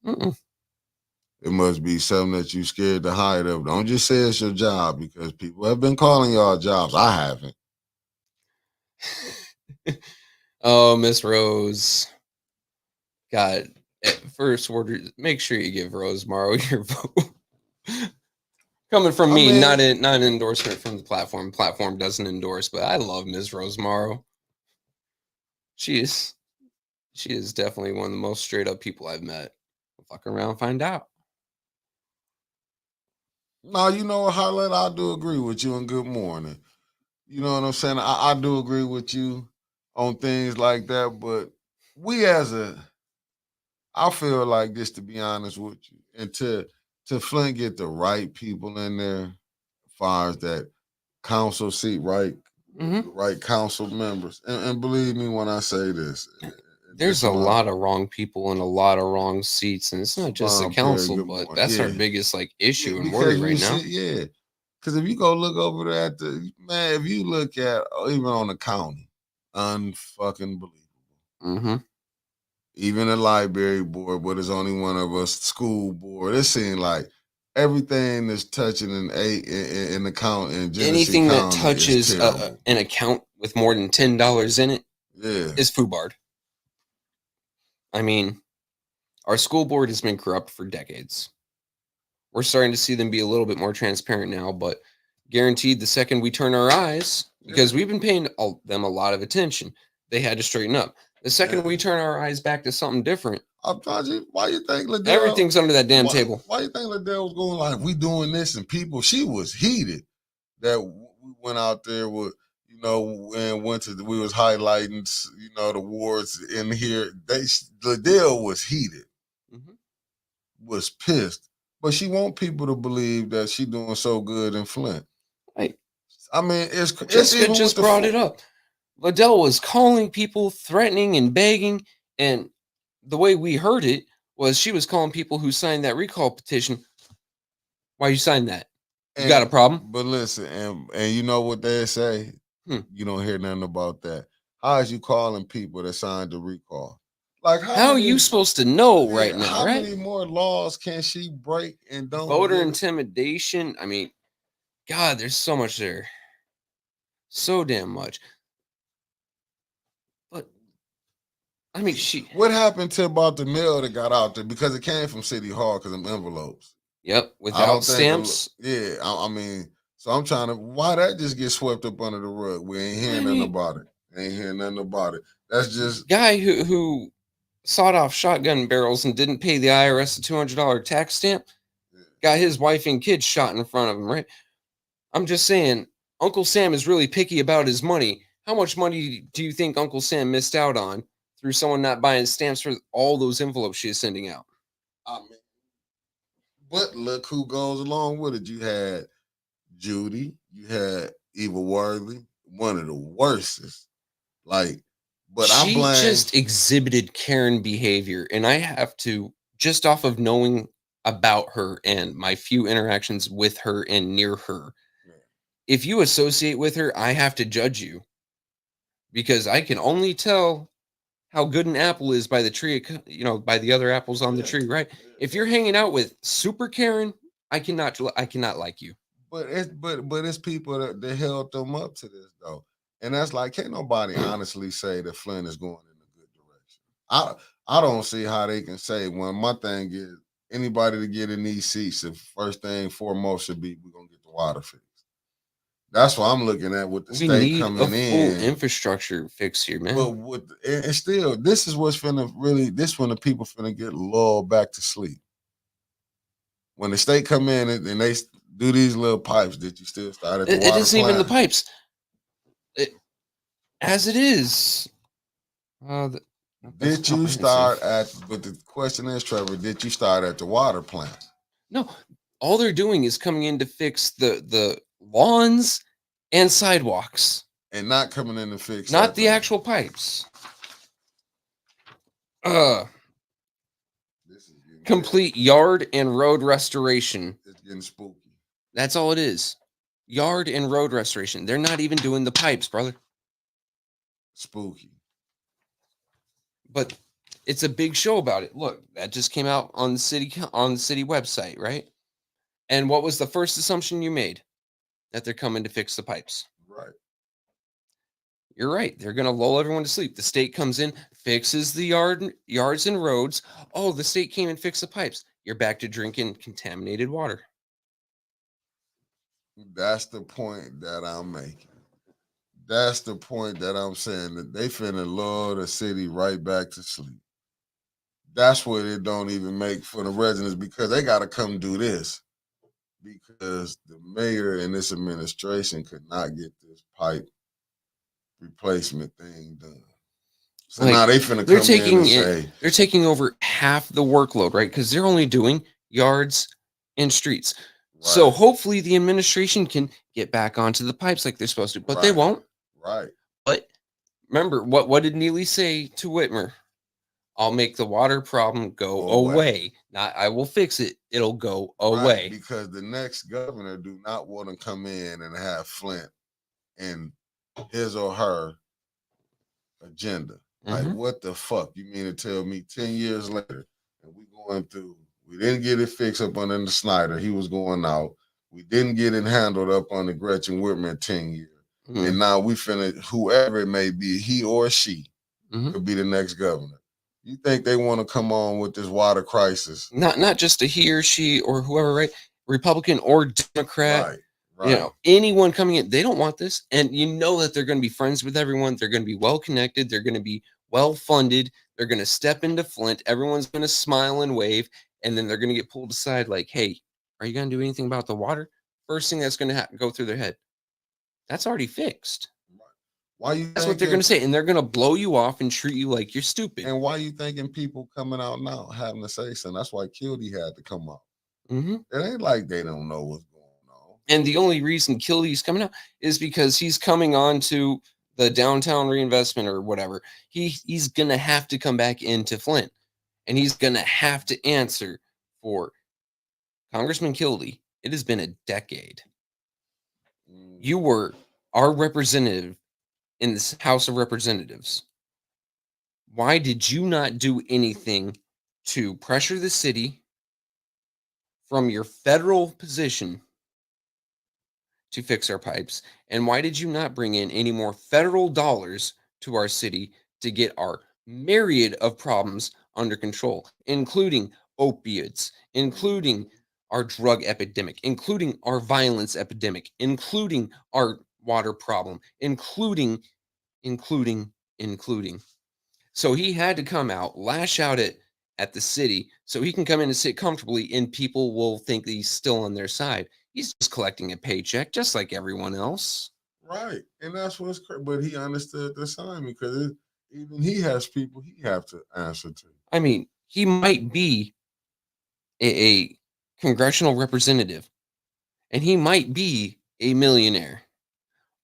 Mm-mm. It must be something that you scared to hide of. Don't just say it's your job because people have been calling y'all jobs. I haven't. Oh, Miss Rose. God, at first order, make sure you give Rose Morrow your vote. Coming from me, not an endorsement from the platform. Platform doesn't endorse, but I love Ms. Rose Morrow. She is definitely one of the most straight up people I've met. We'll fuck around, and find out. No, you know what, Harlan, I do agree with you, and good morning. You know what I'm saying? I do agree with you on things like that, but I feel like this, to be honest with you, and to Flint get the right people in there, as far as that council seat, right? Mm-hmm. Right council members. And believe me when I say this. There's a lot of wrong people in a lot of wrong seats, and it's not just the council, but that's our biggest issue and worry right now. Yeah. Because if you go look over there at if you look at even on the county, unfucking believable. Mm-hmm. Even the library board, but there's only one of us, school board. It seems like everything that's touching in the county, in Genesee anything that County touches an account with more than $10 in it is FUBARD. I mean, our school board has been corrupt for decades. We're starting to see them be a little bit more transparent now, but guaranteed the second we turn our eyes, because we've been paying them a lot of attention, they had to straighten up. The second we turn our eyes back to something different, I'm trying to. Why you think Liddell? Everything's under that damn table. Why you think Liddell was going like, we doing this, and people? She was heated that we went out there with, and we was highlighting, the wards in here. Liddell was heated, was pissed, but she want people to believe that she doing so good in Flint. Right. I mean, it's Jessica just brought it up. Liddell was calling people, threatening and begging, and the way we heard it was she was calling people who signed that recall petition. Why you signed that? You got a problem? But listen, and you know what they say? You don't hear nothing about that. How is you calling people that signed the recall? Like how are you supposed to know right now? How right? many more laws can she break and don't? Voter intimidation. I mean, God, there's so much there. So damn much. But I mean, what happened to about the mail that got out there? Because it came from City Hall because of envelopes. Yep, without stamps. I mean, so I'm trying to. Why that just get swept up under the rug? We ain't hearing nothing about it. Ain't hearing nothing about it. That's just guy who sawed-off shotgun barrels and didn't pay the IRS a $200 tax stamp. Got his wife and kids shot in front of him, right? I'm just saying, Uncle Sam is really picky about his money. How much money do you think Uncle Sam missed out on through someone not buying stamps for all those envelopes she is sending out? I mean, but look who goes along with it. You had Judy, you had Eva Worthy, one of the worstest. Like, but I She blame just exhibited Karen behavior, and I have to, just off of knowing about her and my few interactions with her and near her, if you associate with her, I have to judge you because I can only tell how good an apple is by the tree, by the other apples on the tree, right? If you're hanging out with Super Karen, I cannot like you. But it's people that held them up to this though. And that's like, can't nobody honestly say that Flint is going in a good direction. I don't see how they can say when my thing is anybody to get in these seats, the first thing foremost should be we're gonna get the water fixed. That's what I'm looking at with the We state need a coming full in. infrastructure fix here, man. But and still, this is what's finna really. This when the people finna get lulled back to sleep. When the state come in and they do these little pipes that you still start at the It water isn't even the plant. pipes. As it is. Did you start at? But the question is, Trevor, did you start at the water plant? No, all they're doing is coming in to fix the lawns and sidewalks, and not coming in to fix not the actual pipes. Complete yard and road restoration. It's getting spooky. That's all it is. Yard and road restoration. They're not even doing the pipes, brother. Spooky. But it's a big show about it. Look, that just came out on the city website, right? And what was the first assumption you made? That they're coming to fix the pipes. Right. You're right. They're going to lull everyone to sleep. The state comes in, fixes the yards and roads. Oh, the state came and fixed the pipes. You're back to drinking contaminated water. That's the point that I'm making. That's the point that I'm saying, that they finna lull the city right back to sleep. That's what it don't even make for the residents, because they got to come do this, because the mayor and this administration could not get this pipe replacement thing done. So now they finna come in and say they're taking over half the workload, right? Because they're only doing yards and streets. Right. So hopefully the administration can get back onto the pipes like they're supposed to, but they won't. Right. But remember, what did Neely say to Whitmer? I'll make the water problem go away. Not I will fix it. It'll go away. Right, because the next governor do not want to come in and have Flint in his or her agenda. Like, what the fuck? You mean to tell me 10 years later, and we didn't get it fixed up under the Snyder. He was going out. We didn't get it handled up on the Gretchen Whitmer 10 years. And now we finna, whoever it may be, he or she could be the next governor. You think they want to come on with this water crisis? Not just a he or she or whoever, right? Republican or Democrat. Right. Anyone coming in, they don't want this. And you know that they're going to be friends with everyone. They're going to be well connected. They're going to be well funded. They're going to step into Flint. Everyone's going to smile and wave. And then they're going to get pulled aside like, hey, are you going to do anything about the water? First thing that's going to go through their head. That's already fixed. That's what they're going to say. And they're going to blow you off and treat you like you're stupid. And why you thinking people coming out now having to say something? That's why Kildee had to come out. It ain't like they don't know what's going on. And the only reason Kildee's coming out is because he's coming on to the downtown reinvestment or whatever. He's going to have to come back into Flint. And he's going to have to answer for Congressman Kildee. It has been a decade. You were our representative in this House of Representatives. Why did you not do anything to pressure the city from your federal position to fix our pipes? And why did you not bring in any more federal dollars to our city to get our myriad of problems under control, including opiates, including our drug epidemic, including our violence epidemic, including our water problem, including. So he had to come out, lash out at the city so he can come in and sit comfortably and people will think that he's still on their side. He's just collecting a paycheck just like everyone else. Right. And that's what's crazy. But he understood the assignment because even he has people he have to answer to. I mean, he might be a congressional representative and he might be a millionaire,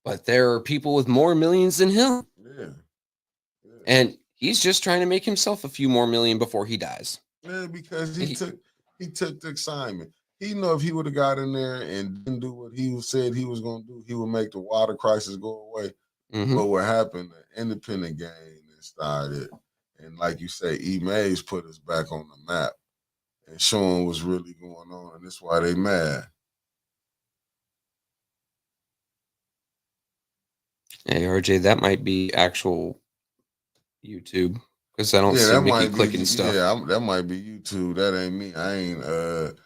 but there are people with more millions than him. Yeah. And he's just trying to make himself a few more million before he dies. Yeah, because he took the assignment. He know if he would have got in there and didn't do what he said he was going to do, he would make the water crisis go away. Mhm. But what happened? The independent game started, and like you say, E-Mays put us back on the map and showing what's really going on, and that's why they mad. Hey, RJ, that might be actual YouTube because I don't see that Mickey might clicking be, stuff. Yeah, that might be YouTube. That ain't me. I ain't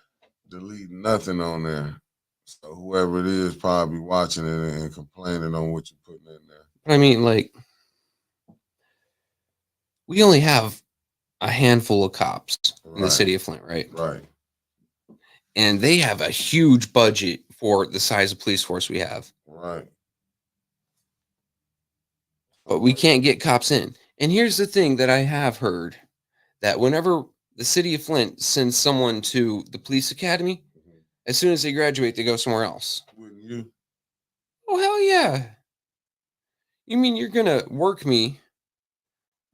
deleting nothing on there. So whoever it is probably watching it and complaining on what you're putting in there. But I mean, like, we only have a handful of cops in the city of Flint, right? Right. And they have a huge budget for the size of police force we have. Right. But we can't get cops in. And here's the thing that I have heard, that whenever the city of Flint sends someone to the police academy, as soon as they graduate, they go somewhere else. Wouldn't you? Oh, hell yeah. You mean you're going to work me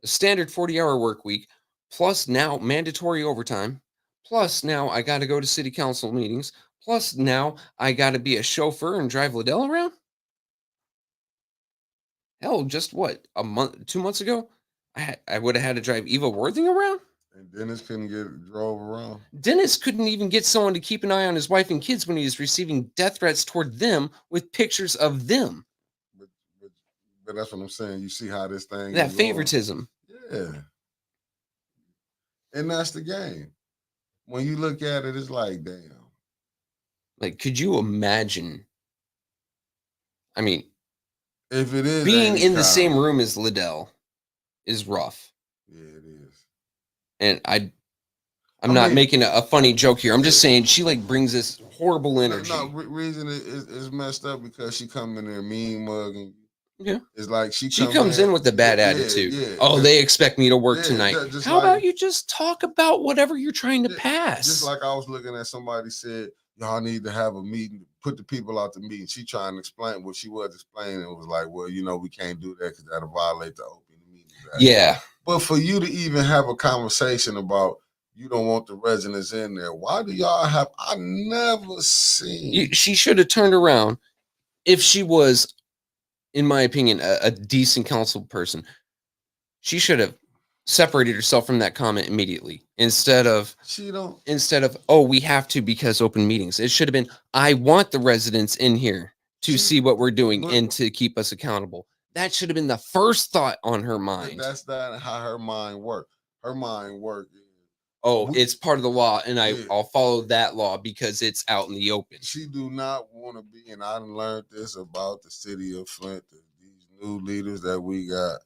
a standard 40-hour work week, plus now mandatory overtime, plus now I got to go to city council meetings, plus now I got to be a chauffeur and drive Liddell around? Hell, just what, 2 months ago, I would have had to drive Eva Worthing around? And Dennis couldn't get drove around. Dennis couldn't even get someone to keep an eye on his wife and kids when he was receiving death threats toward them with pictures of them. But that's what I'm saying. You see how this thing That is going. favoritism. Yeah. And that's the game. When you look at it, it's like, damn. Like, could you imagine? I mean, if it is being in the Kyle, same room as Liddell is rough. Yeah, it is. And I'm not making a funny joke here. I'm just saying she like brings this horrible energy. Reason is messed up because she come in there mean mugging. Yeah. It's like she comes in with a bad attitude. Yeah. Oh, they expect me to work tonight. How about you just talk about whatever you're trying to pass? Just like I was looking at somebody said, y'all need to have a meeting, put the people out the meeting. She trying to explain what she was explaining. It was like, well, we can't do that because that'll violate the open meeting act. Yeah. But for you to even have a conversation about you don't want the residents in there, why do y'all have? I never seen. She should have turned around if she was, in my opinion, a decent council person. She should have separated herself from that comment immediately instead of oh, we have to because open meetings. It should have been, I want the residents in here to see what we're doing and to keep us accountable. That should have been the first thought on her mind. That's not how her mind worked. Her mind worked. Oh, it's part of the law, and I'll follow that law because it's out in the open. She do not want to be, and I learned this about the city of Flint, these new leaders that we got.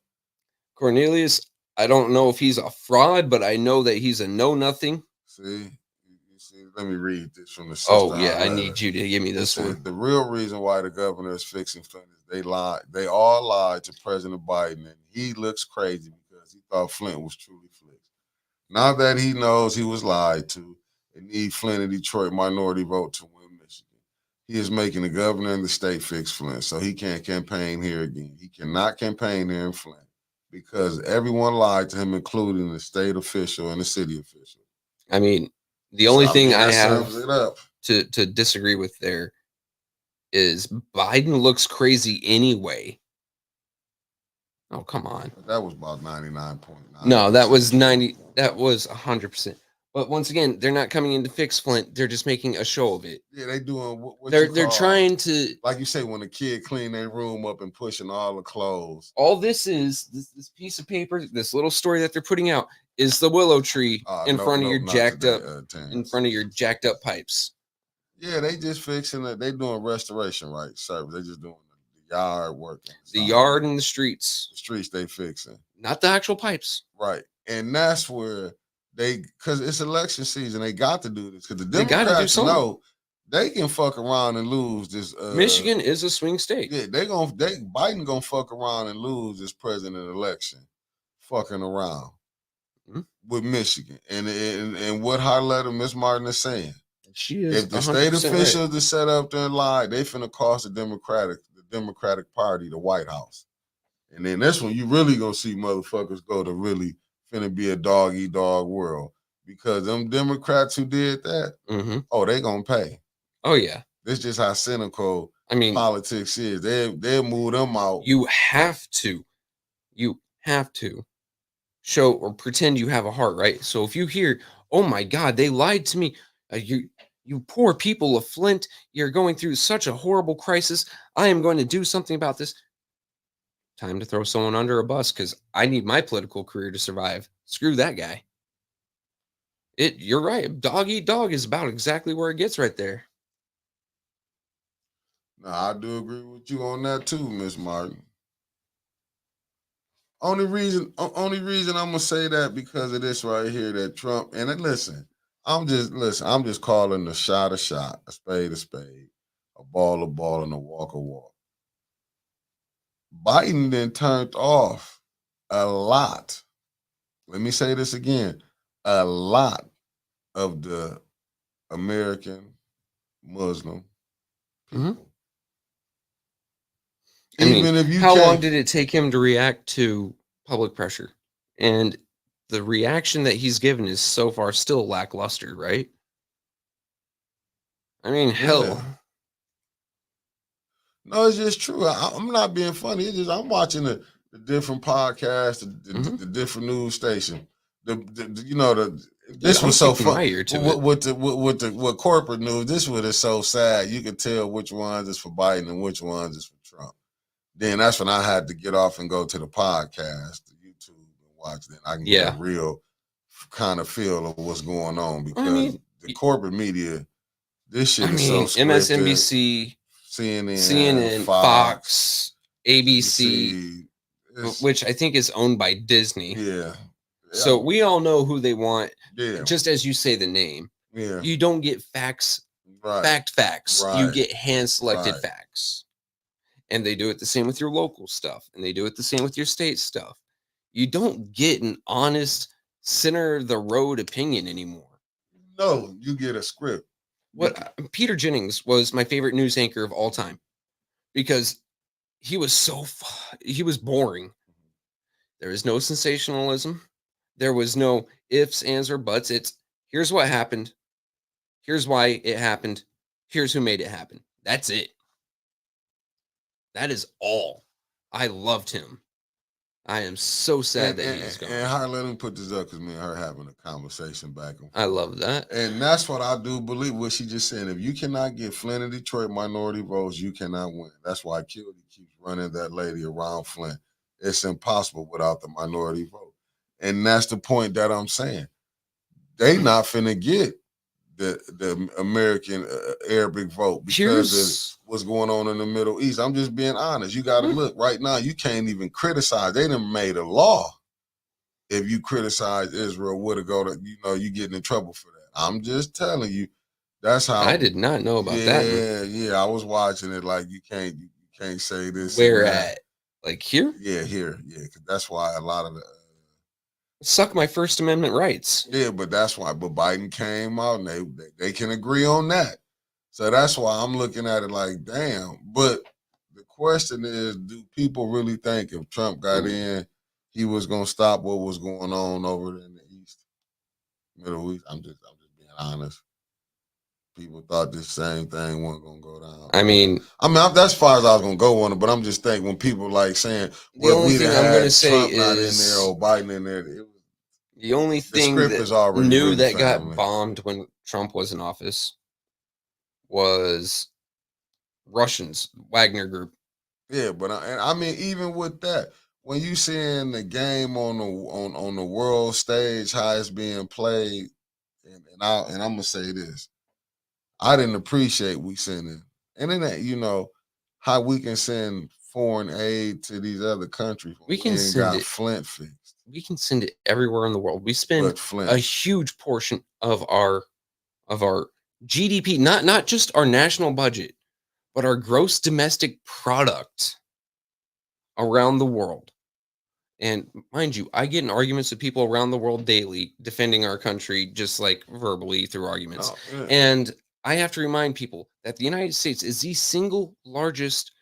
Cornelius, I don't know if he's a fraud, but I know that he's a know-nothing. See, let me read this from the sister. Oh, yeah, I need you to give me this one. The real reason why the governor is fixing Flint is they lied. They all lied to President Biden, and he looks crazy because he thought Flint was truly fixed. Now that he knows he was lied to and need Flint and Detroit minority vote to win Michigan, he is making the governor and the state fix Flint so he can't campaign here again. He cannot campaign here in Flint because everyone lied to him, including the state official and the city official. I mean, the only thing I have to disagree with there is Biden looks crazy anyway. Oh, come on. That was about 99.9. No, that was 90. That was 100%. But once again, they're not coming in to fix Flint. They're just making a show of it. Yeah, they doing what they're trying to, like you say, when a kid clean their room up and pushing all the clothes. All this is this piece of paper, this little story that they're putting out is the willow tree in front of your jacked up pipes. Yeah, they just fixing it. They doing restoration, right? Service. They just doing yard working. The yard and the streets. The streets they fixing. Not the actual pipes. Right. And that's where because it's election season, they got to do this. Because the They gotta do Democrats something. know they can fuck around and lose this. Michigan is a swing state. Yeah, Biden gonna fuck around and lose this president election, fucking around with Michigan. And what highlighter Miss Martin is saying. She is. If the state officials right. that set up there and lie, they finna cost the Democratic Party the White House. And then that's when you really gonna see motherfuckers go to really finna be a dog-eat-dog world. Because them Democrats who did that, oh, they gonna pay. Oh, yeah. This just how cynical politics is. They'll move them out. You have to show or pretend you have a heart, right? So if you hear, oh my God, they lied to me. You poor people of Flint, you're going through such a horrible crisis. I am going to do something about this. Time to throw someone under a bus because I need my political career to survive. Screw that guy. You're right. Dog eat dog is about exactly where it gets right there. No, I do agree with you on that too, Miss Martin. Only reason I'm gonna say that because of this right here, that Trump, and then I'm just calling a shot, a spade, a ball, and a walk. Biden then turned off a lot. Let me say this again. A lot of the American Muslim people. How long did it take him to react to public pressure? And the reaction that he's given is so far still lackluster, right? I mean, hell. Yeah. No, it's just true. I'm not being funny. It's just I'm watching the different podcasts, the different news station. This was so fun. With corporate news, this was so sad. You could tell which ones is for Biden and which ones is for Trump. Then that's when I had to get off and go to the podcast, the YouTube, and watch. Then I can get a real kind of feel of what's going on because the corporate media, this shit is so scripted. MSNBC, CNN, Fox, ABC, which I think is owned by Disney. Yeah. So we all know who they want. Yeah. Just as you say the name. Yeah. You don't get facts. Right. Facts. Right. You get hand-selected facts. And they do it the same with your local stuff. And they do it the same with your state stuff. You don't get an honest, center-of-the-road opinion anymore. No, you get a script. Peter Jennings was my favorite news anchor of all time because he was boring. There was no sensationalism. There was no ifs, ands, or buts. It's here's what happened. Here's why it happened. Here's who made it happen. That's it. That is all. I loved him. I am so sad that he's gone. And let me put this up because me and her having a conversation back and forth. I love that. And that's what I do believe, what she just said. If you cannot get Flint and Detroit minority votes, you cannot win. That's why Kildee keeps running that lady around Flint. It's impossible without the minority vote. And that's the point that I'm saying. They not finna get the American Arabic vote because of what's going on in the Middle East. I'm just being honest. You got to look right now. You can't even criticize. They done made a law. If you criticize Israel, would it go to, you getting in trouble for that. I'm just telling you, that's how. I did not know about that. Yeah. I was watching it like you can't say this. Where at? Like here? Yeah, here. Yeah, because that's why a lot of the suck my First Amendment rights. Yeah, but that's why. But Biden came out and they can agree on that. So that's why I'm looking at it like, damn. But the question is, do people really think if Trump got in, he was gonna stop what was going on over in the East, Middle East? I'm just being honest. People thought this same thing wasn't gonna go down. I mean, that's as far as I was gonna go on it. But I'm just thinking when people like saying, the only thing I'm gonna say Trump is not in there or Biden in there. The only thing that knew that got bombed when Trump was in office was Russians, Wagner Group. Yeah, but I mean, even with that, when you seeing the game on the world stage, how it's being played, and I'm gonna say this, I didn't appreciate we sending, and then how we can send foreign aid to these other countries. We can ain't send got it. Flint fixed. We can send it everywhere in the world. We spend But Flint. a huge portion of our GDP, not just our national budget, but our gross domestic product around the world. And mind you, I get in arguments with people around the world daily defending our country, just like verbally through arguments. Oh, yeah. And I have to remind people that the United States is the single largest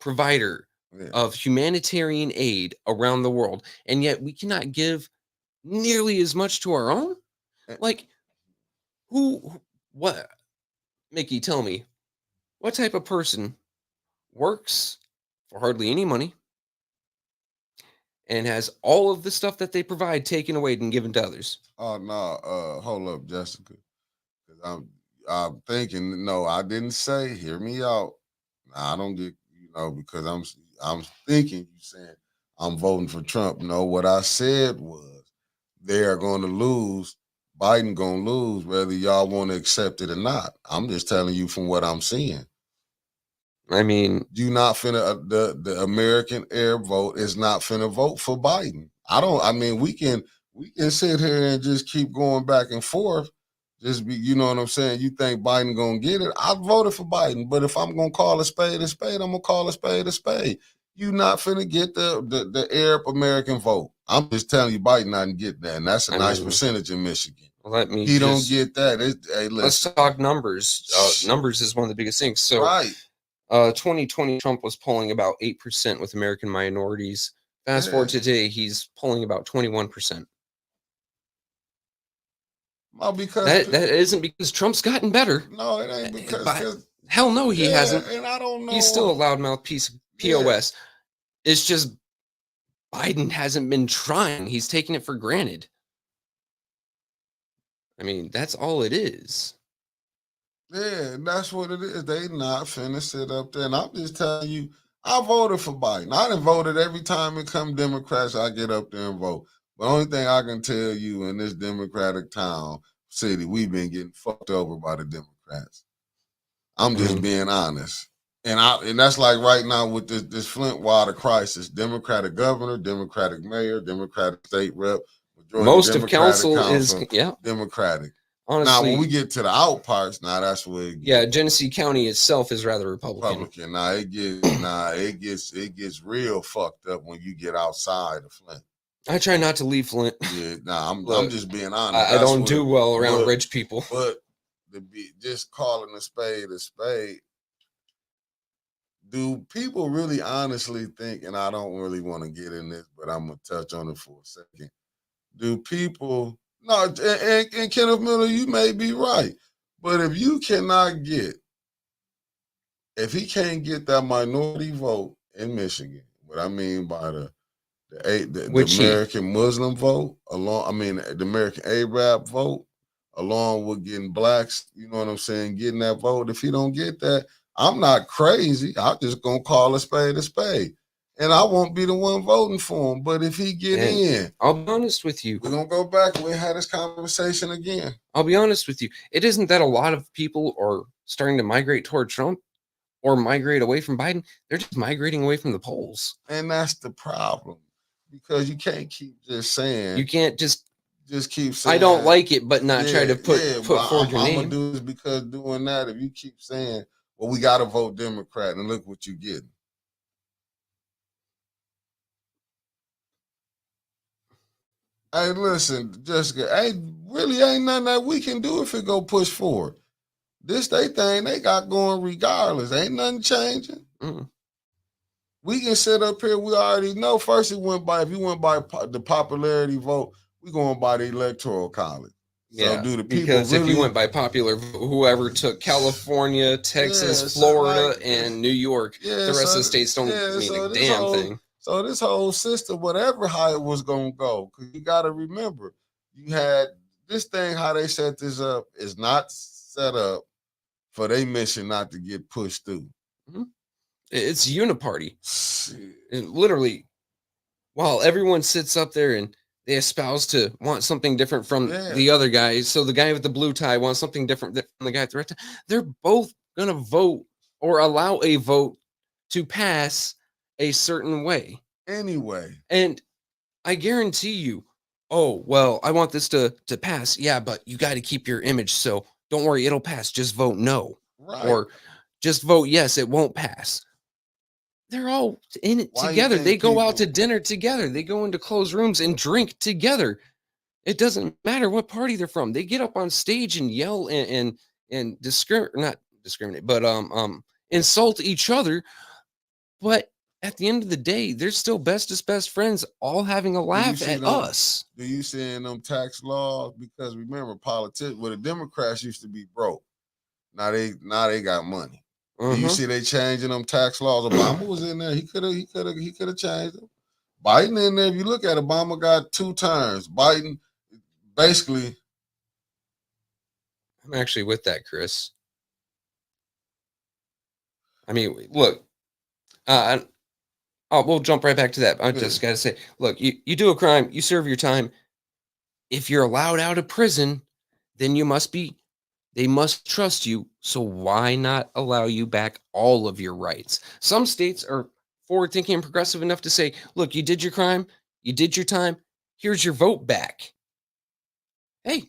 provider Yeah. of humanitarian aid around the world. And yet we cannot give nearly as much to our own. Like, what? Mickey, tell me, what type of person works for hardly any money and has all of the stuff that they provide taken away and given to others? Oh no, hold up, Jessica. Because I'm thinking, no, I didn't say, hear me out. I don't get, because I'm thinking you saying I'm voting for Trump. No, what I said was they are going to lose. Biden going to lose whether y'all want to accept it or not. I'm just telling you from what I'm seeing. I mean, you not finna the American air vote is not finna vote for Biden. We can sit here and just keep going back and forth. Just be, you know what I'm saying? You think Biden gonna get it? I voted for Biden, but if I'm gonna call a spade, I'm gonna call a spade. You not finna get the Arab American vote. I'm just telling you, Biden not get that, and that's a nice percentage in Michigan. He don't get that. Hey, listen. Let's talk numbers. Numbers is one of the biggest things. So, right. 2020, Trump was polling about 8% with American minorities. Fast forward to today, he's polling about 21%. Well, because that isn't because Trump's gotten better. No, it ain't because hell no, he hasn't. And I don't know. He's still a loudmouth piece of POS. Yeah. It's just Biden hasn't been trying. He's taking it for granted. I mean, that's all it is. Yeah, that's what it is. They not finna sit up there. And I'm just telling you, I voted for Biden. I done voted every time it come Democrats, I get up there and vote. But the only thing I can tell you in this Democratic city, we've been getting fucked over by the Democrats. I'm just being honest. And that's like right now with this Flint water crisis, Democratic governor, Democratic mayor, Democratic state rep. Most of council is Democratic. Honestly, now, when we get to the out parts, that's where it gets. Genesee County itself is rather Republican. Now it gets real fucked up when you get outside of Flint. I try not to leave Flint. Yeah, I'm just being honest. I don't do well around rich people. But just calling a spade, do people really honestly think, and I don't really want to get in this, but I'm going to touch on it for a second. Do people, no, and Kenneth Miller, you may be right, but if he can't get that minority vote in Michigan, what I mean by the American Muslim vote, the American Arab vote, along with getting blacks, you know what I'm saying, getting that vote, if he don't get that, I'm not crazy. I'm just going to call a spade. And I won't be the one voting for him. But if he get in, I'll be honest with you. We're going to go back and we'll have this conversation again. I'll be honest with you. It isn't that a lot of people are starting to migrate toward Trump or migrate away from Biden. They're just migrating away from the polls. And that's the problem. Because you can't keep just saying. You can't just keep saying. I don't like it, but not try to put forward your name. I'm going to do this because doing that, if you keep saying, well, we got to vote Democrat, and look what you're getting. Hey, listen, Jessica, really ain't nothing that we can do if it go push forward. This thing they got going regardless. Ain't nothing changing. Mm. We can sit up here. We already know. First, if you went by the popularity vote, we going by the electoral college. Yeah, so do the people because really, if you went by popular, whoever took California, Texas, Florida, and New York, the rest of the states don't mean a damn thing. So this whole system, whatever how it was going to go, because you got to remember, you had this thing, how they set this up is not set up for their mission not to get pushed through. Mm-hmm. It's uniparty. Literally, while everyone sits up there and they espouse to want something different from the other guy. So the guy with the blue tie wants something different from the guy with the red tie. They're both going to vote or allow a vote to pass a certain way. Anyway, And I guarantee you, oh, well, I want this to pass. Yeah, but you got to keep your image. So don't worry, it'll pass. Just vote no. right. Or just vote yes, it won't pass. They're all in it Why you together. think They go out to people- dinner together. They go into closed rooms and drink together. It doesn't matter what party they're from. They get up on stage and yell and not discriminate, but insult each other. But at the end of the day, they're still bestest best friends, all having a laugh see at them- us. Do you see in them tax laws? Because remember, politics, well, the Democrats used to be broke. Now they got money. Do you Uh-huh. see they changing them tax laws? Obama was in there. He could have changed them. Biden in there. If you look at it, Obama got 2 terms. Biden basically. I'm actually with that, Chris. I mean, look, we'll jump right back to that. I just got to say, look, you do a crime, you serve your time. If you're allowed out of prison, then they must trust you. So why not allow you back all of your rights? Some states are forward thinking and progressive enough to say, look, you did your crime, you did your time, here's your vote back. Hey,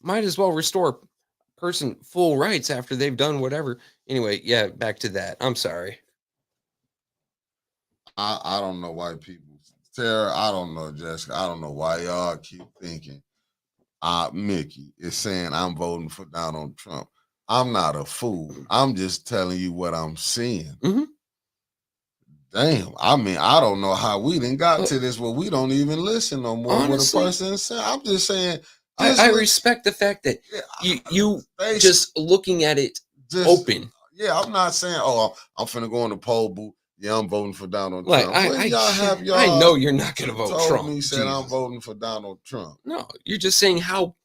might as well restore a person full rights after they've done whatever. Anyway, yeah, back to that. I'm sorry. I don't know why people, Sarah, I don't know, Jessica, I don't know why y'all keep thinking Mickey is saying I'm voting for Donald Trump. I'm not a fool. I'm just telling you what I'm seeing. Mhm. Damn, I mean, I don't know how we didn't got to this where we don't even listen no more. Honestly, what a person is saying. I'm just saying. I respect the fact that you just looking at it open. Yeah, I'm not saying, oh, I'm finna go in the poll booth. Yeah, I'm voting for Donald Like, Trump. I know you're not going to vote told Trump. me said I'm Jesus. voting for Donald Trump. No, you're just saying how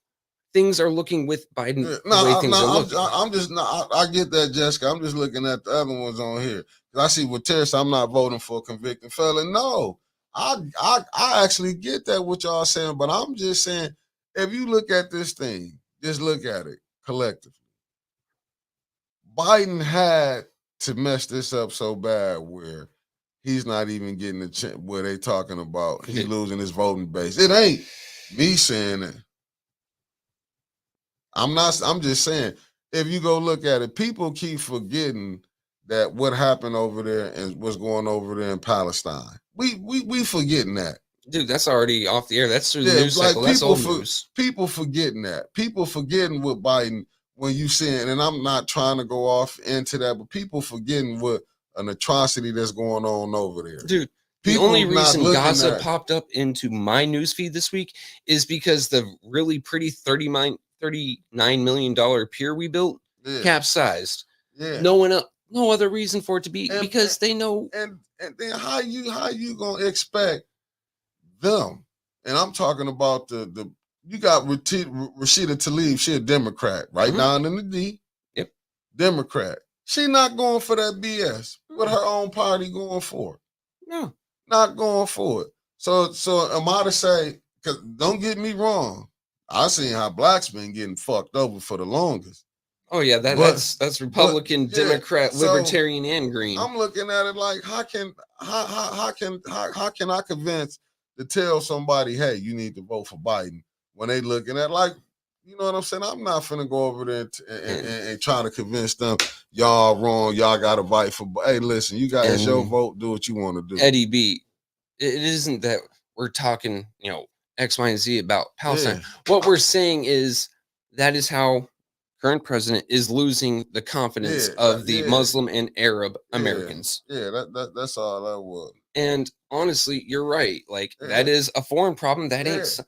things are looking with Biden. Yeah, the way things are looking. I'm just not. I get that, Jessica. I'm just looking at the other ones on here. I see with Terrence, I'm not voting for a convicted felon. No, I actually get that what y'all saying, but I'm just saying, if you look at this thing, just look at it collectively. Biden had to mess this up so bad where he's not even getting the chance where they talking about he losing his voting base. It ain't me saying it. I'm just saying, if you go look at it, people keep forgetting that what happened over there and what's going over there in Palestine. We forgetting that. Dude, that's already off the air. That's through the news cycle. That's old news. People forgetting that. People forgetting what Biden, when you saying, and I'm not trying to go off into that, but people forgetting what an atrocity that's going on over there. Dude, the only reason Gaza popped up into my newsfeed this week is because the really pretty $39 million pier we built capsized. Yeah. No other reason for it to be because they know. And then how you gonna expect them? And I'm talking about the you got Rashida Tlaib, she a Democrat, right down in the D. Yep. Democrat. She not going for that BS. What her own party going for? No. Not going for it. So am I to say, because don't get me wrong, I seen how blacks been getting fucked over for the longest. Oh yeah, that's Republican, Democrat, Libertarian, and Green. I'm looking at it like, how can I convince to tell somebody, hey, you need to vote for Biden when they looking at like, you know what I'm saying? I'm not finna go over there and trying to convince them y'all wrong, y'all got to fight for. Hey, listen, you got your vote, do what you want to do. Eddie B, it isn't that we're talking, X, Y, and Z about Palestine. Yeah. What we're saying is that is how current president is losing the confidence of the Muslim and Arab Americans. Yeah, that's all that was. And honestly, you're right. Like that is a foreign problem. That ain't.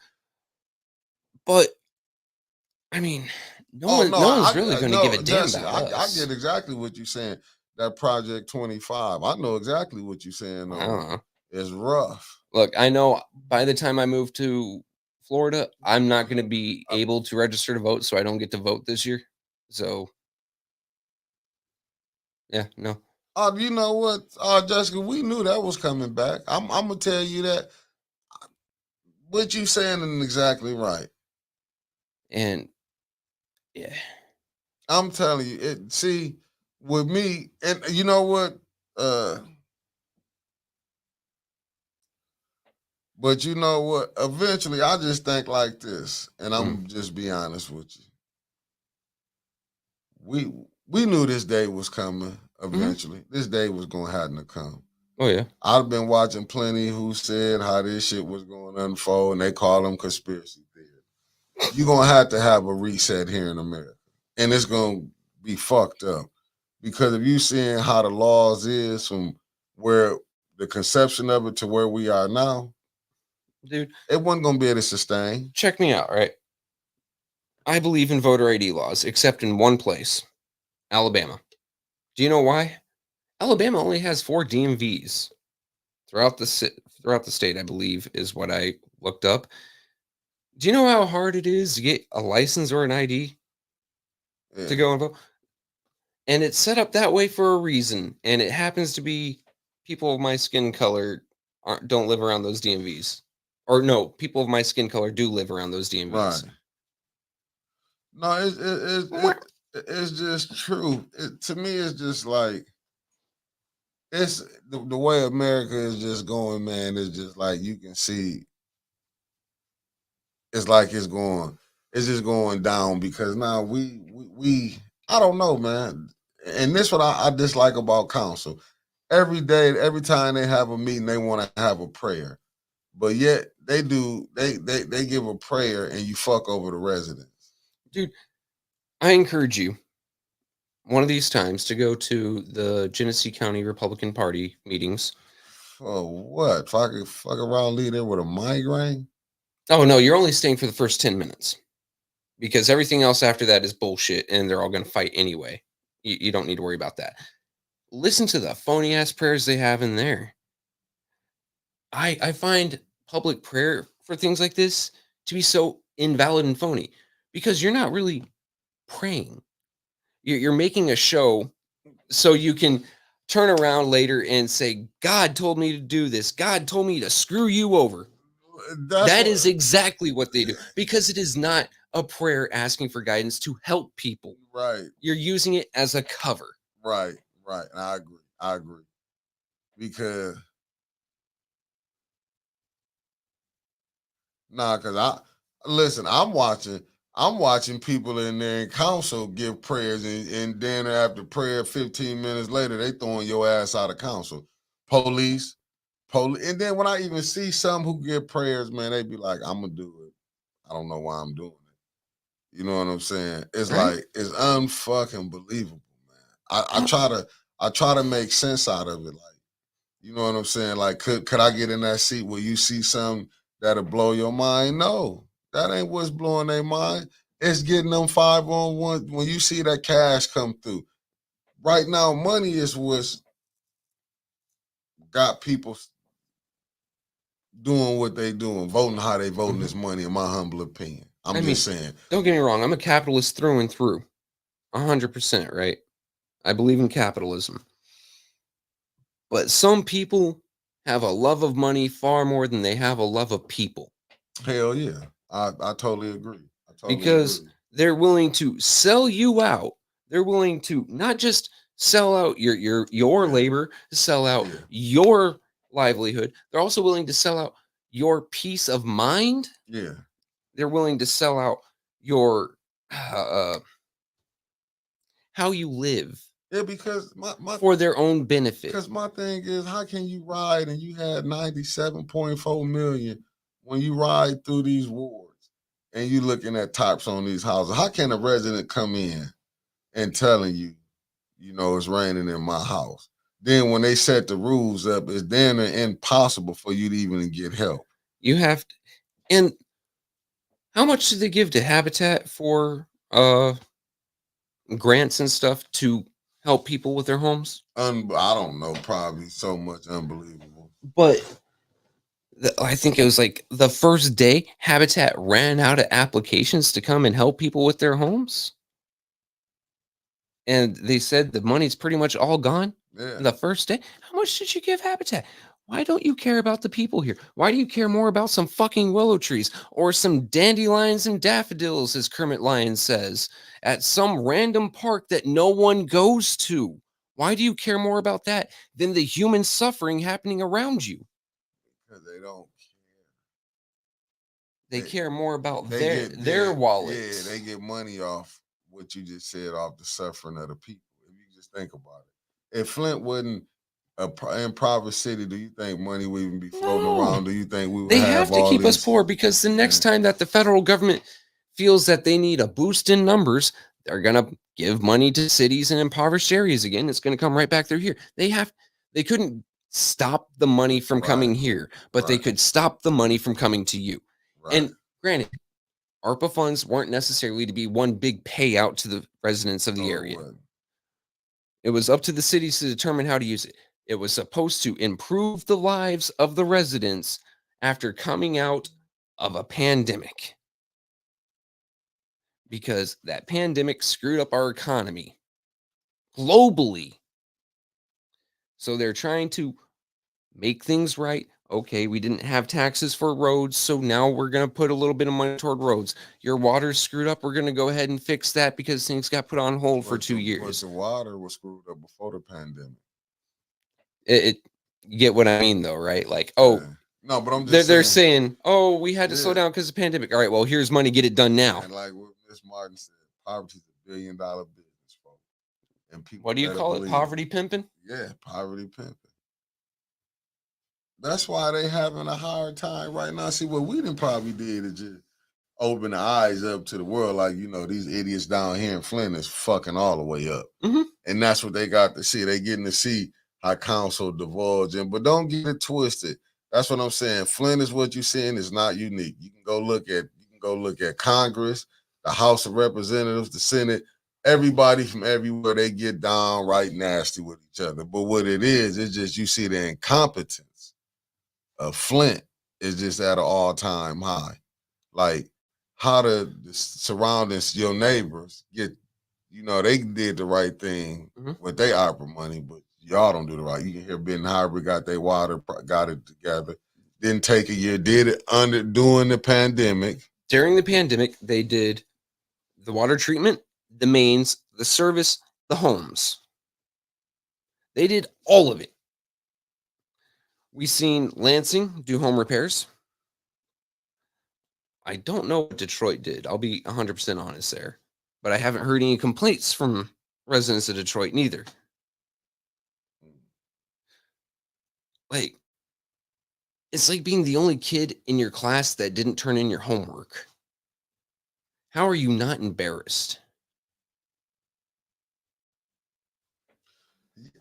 But I mean, no one's really going to give a damn about us. I get exactly what you're saying. That Project 25. I know exactly what you're saying. It's rough. Look, I know by the time I move to Florida, I'm not going to be able to register to vote, so I don't get to vote this year. So, yeah, no. You know what, Jessica, we knew that was coming back. I'm gonna tell you that what you saying is exactly right. And yeah, I'm telling you, with me, and you know what? But you know what? Eventually, I just think like this, and I'm just be honest with you. We knew this day was coming. Eventually, this day was gonna have to come. Oh yeah. I've been watching plenty who said how this shit was going to unfold, and they call them conspiracy theories. You're gonna have to have a reset here in America, and it's gonna be fucked up because if you seeing how the laws is from where the conception of it to where we are now, Dude, it wasn't gonna be able to sustain. check me out, right? I believe in voter ID laws, except in one place, Alabama. Do you know why? Alabama only has 4 DMVs throughout the state, I believe, is what I looked up. Do you know how hard it is to get a license or an ID to go and vote? And it's set up that way for a reason. And it happens to be people of my skin color don't live around those DMVs. Or no, people of my skin color do live around those DMVs. Right. No, it's just true. To me, it's just like it's the way America is just going, man. It's just like you can see. It's like it's just going down because now we I don't know, man. And this what I dislike about council. Every day, every time they have a meeting, they want to have a prayer, but yet they give a prayer and you fuck over the residents. Dude, I encourage you one of these times to go to the Genesee County Republican Party meetings. Oh, what? Fuck around, leave there with a migraine? Oh no, you're only staying for the first 10 minutes because everything else after that is bullshit and they're all going to fight anyway. You don't need to worry about that. Listen to the phony ass prayers they have in there. I find public prayer for things like this to be so invalid and phony because you're not really praying. You're making a show so you can turn around later and say, God told me to do this. God told me to screw you over. That is exactly what they do because it is not a prayer asking for guidance to help people. Right. You're using it as a cover. Right. I agree. Because because I'm watching people in there in council give prayers and then after prayer 15 minutes later they throwing your ass out of council. Police. And then when I even see some who give prayers, man, they be like, I'm gonna do it. I don't know why I'm doing it. You know what I'm saying? It's Right. like it's unfucking believable, man. I try to make sense out of it. Like, you know what I'm saying? Like, could I get in that seat where you see something that'll blow your mind? No, that ain't what's blowing their mind. It's getting them 5-on-1 when you see that cash come through. Right now, money is what's got people doing what they doing, voting how they voting this money, in my humble opinion. I'm just saying. Don't get me wrong. I'm a capitalist through and through. 100%, right? I believe in capitalism. But some people have a love of money far more than they have a love of people. Hell yeah. I totally agree. Because they're willing to sell you out. They're willing to not just sell out your labor, sell out your livelihood. They're also willing to sell out your peace of mind. Yeah. They're willing to sell out your how you live. Yeah, because my for their own benefit. Because my thing is, how can you ride and you had 97.4 million when you ride through these wards and you looking at tops on these houses? How can a resident come in and telling you, you know, it's raining in my house? Then when they set the rules up, it's then impossible for you to even get help. You have to, and how much do they give to Habitat for grants and stuff to help people with their homes? I don't know, probably so much unbelievable. But I think it was like the first day Habitat ran out of applications to come and help people with their homes. And they said the money's pretty much all gone the first day. How much did you give Habitat? Why don't you care about the people here? Why do you care more about some fucking willow trees or some dandelions and daffodils, as Kermit Lyons says, at some random park that no one goes to? Why do you care more about that than the human suffering happening around you? Because they don't They care more about they their wallets. Yeah, they get money off what you just said, off the suffering of the people. If you just think about it. If Flint wasn't a impoverished city, do you think money would even be floating No. around? Do you think we would They have have to all keep us these? poor, because the next time that the federal government feels that they need a boost in numbers, they're going to give money to cities and impoverished areas again. It's going to come right back through here. They couldn't stop the money from coming here, but they could stop the money from coming to you. Right. And granted, ARPA funds weren't necessarily to be one big payout to the residents of the area. It was up to the cities to determine how to use it. It was supposed to improve the lives of the residents after coming out of a pandemic, because that pandemic screwed up our economy globally. So they're trying to make things right. Okay, we didn't have taxes for roads, so now we're going to put a little bit of money toward roads. Your water's screwed up. We're going to go ahead and fix that because things got put on hold for 2 years. But the water was screwed up before the pandemic. You get what I mean, though, right? Like, oh, no, but I'm just they're saying, oh, we had to slow down because of the pandemic. All right, well, here's money, get it done now. And like what Ms. Martin said, poverty's $1 billion business, folks. And people, what do you call it? Poverty pimping? Yeah, poverty pimping. That's why they having a hard time right now. See, what we done probably did is just open the eyes up to the world. Like, you know, these idiots down here in Flint is fucking all the way up. Mm-hmm. And that's what they got to see. They getting to see how council divulging, but don't get it twisted. That's what I'm saying. Flint is what you're seeing is not unique. You can go look at Congress, the House of Representatives, the Senate, everybody from everywhere, they get down right nasty with each other. But what it is, it's just you see the incompetence of Flint is just at an all-time high. Like, how the surroundings, your neighbors get, you know, they did the right thing with their ARPA money, but y'all don't do the right. You can hear Ben Harbor got their water, got it together. Didn't take a year, did it during the pandemic. During the pandemic, they did the water treatment, the mains, the service, the homes. They did all of it. We seen Lansing do home repairs. I don't know what Detroit did. I'll be 100% honest there. But I haven't heard any complaints from residents of Detroit neither. Like, it's like being the only kid in your class that didn't turn in your homework. How are you not embarrassed?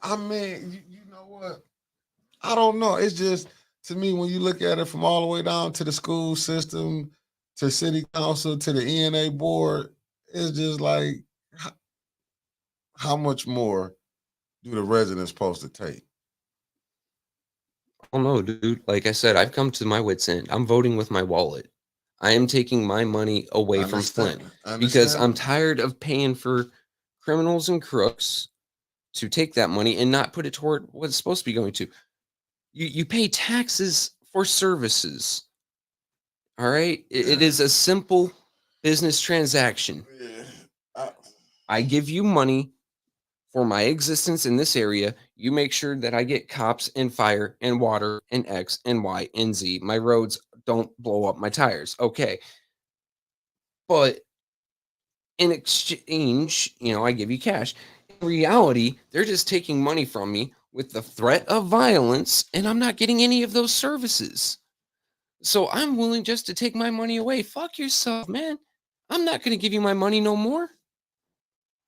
I mean, you know what? I don't know. It's just, to me, when you look at it from all the way down to the school system, to city council, to the ENA board, it's just like, how much more do the residents supposed to take? I don't know, dude. Like I said, I've come to my wit's end. I'm voting with my wallet. I am taking my money away from Flint because I'm tired of paying for criminals and crooks to take that money and not put it toward what it's supposed to be going to. You pay taxes for services. All right? It is a simple business transaction. I give you money for my existence in this area. You make sure that I get cops and fire and water and X and Y and Z. My roads don't blow up my tires. Okay. But in exchange, you know, I give you cash. In reality, they're just taking money from me with the threat of violence, and I'm not getting any of those services. So I'm willing just to take my money away. Fuck yourself, man. I'm not going to give you my money no more.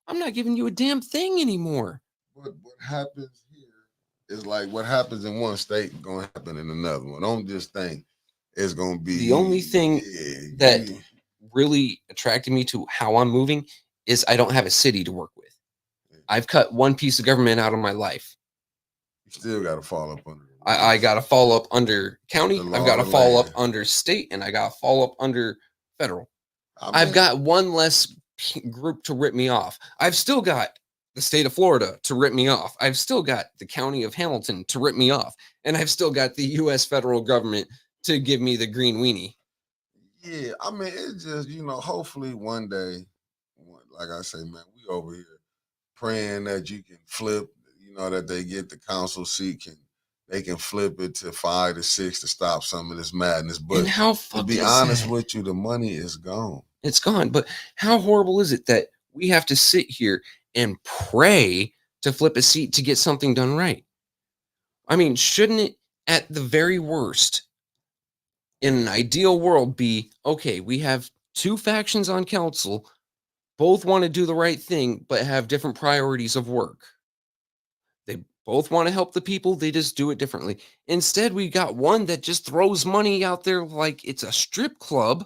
I'm not giving you a damn thing anymore. But what happens here is like what happens in one state going to happen in another one. Don't just think it's going to be. The only thing that really attracted me to how I'm moving is I don't have a city to work with. I've cut one piece of government out of my life. You still got to fall up under. I got to fall up under county. I've got to fall up under state, and I got to fall up under federal. I've got one less group to rip me off. I've still got the state of Florida to rip me off. I've still got the county of Hamilton to rip me off. And I've still got the U.S. federal government to give me the green weenie. Yeah, I mean, it's just, hopefully one day, like I say, man, we over here praying that you can flip, that they get the council seat, they can flip it to 5 to 6 to stop some of this madness. But And how to fucked be is honest that? with you, the money is gone. It's gone. But how horrible is it that we have to sit here and pray to flip a seat to get something done right? I mean, shouldn't it, at the very worst, in an ideal world, be okay? We have two factions on council, both want to do the right thing, but have different priorities of work. They both want to help the people, they just do it differently. Instead, we got one that just throws money out there like it's a strip club,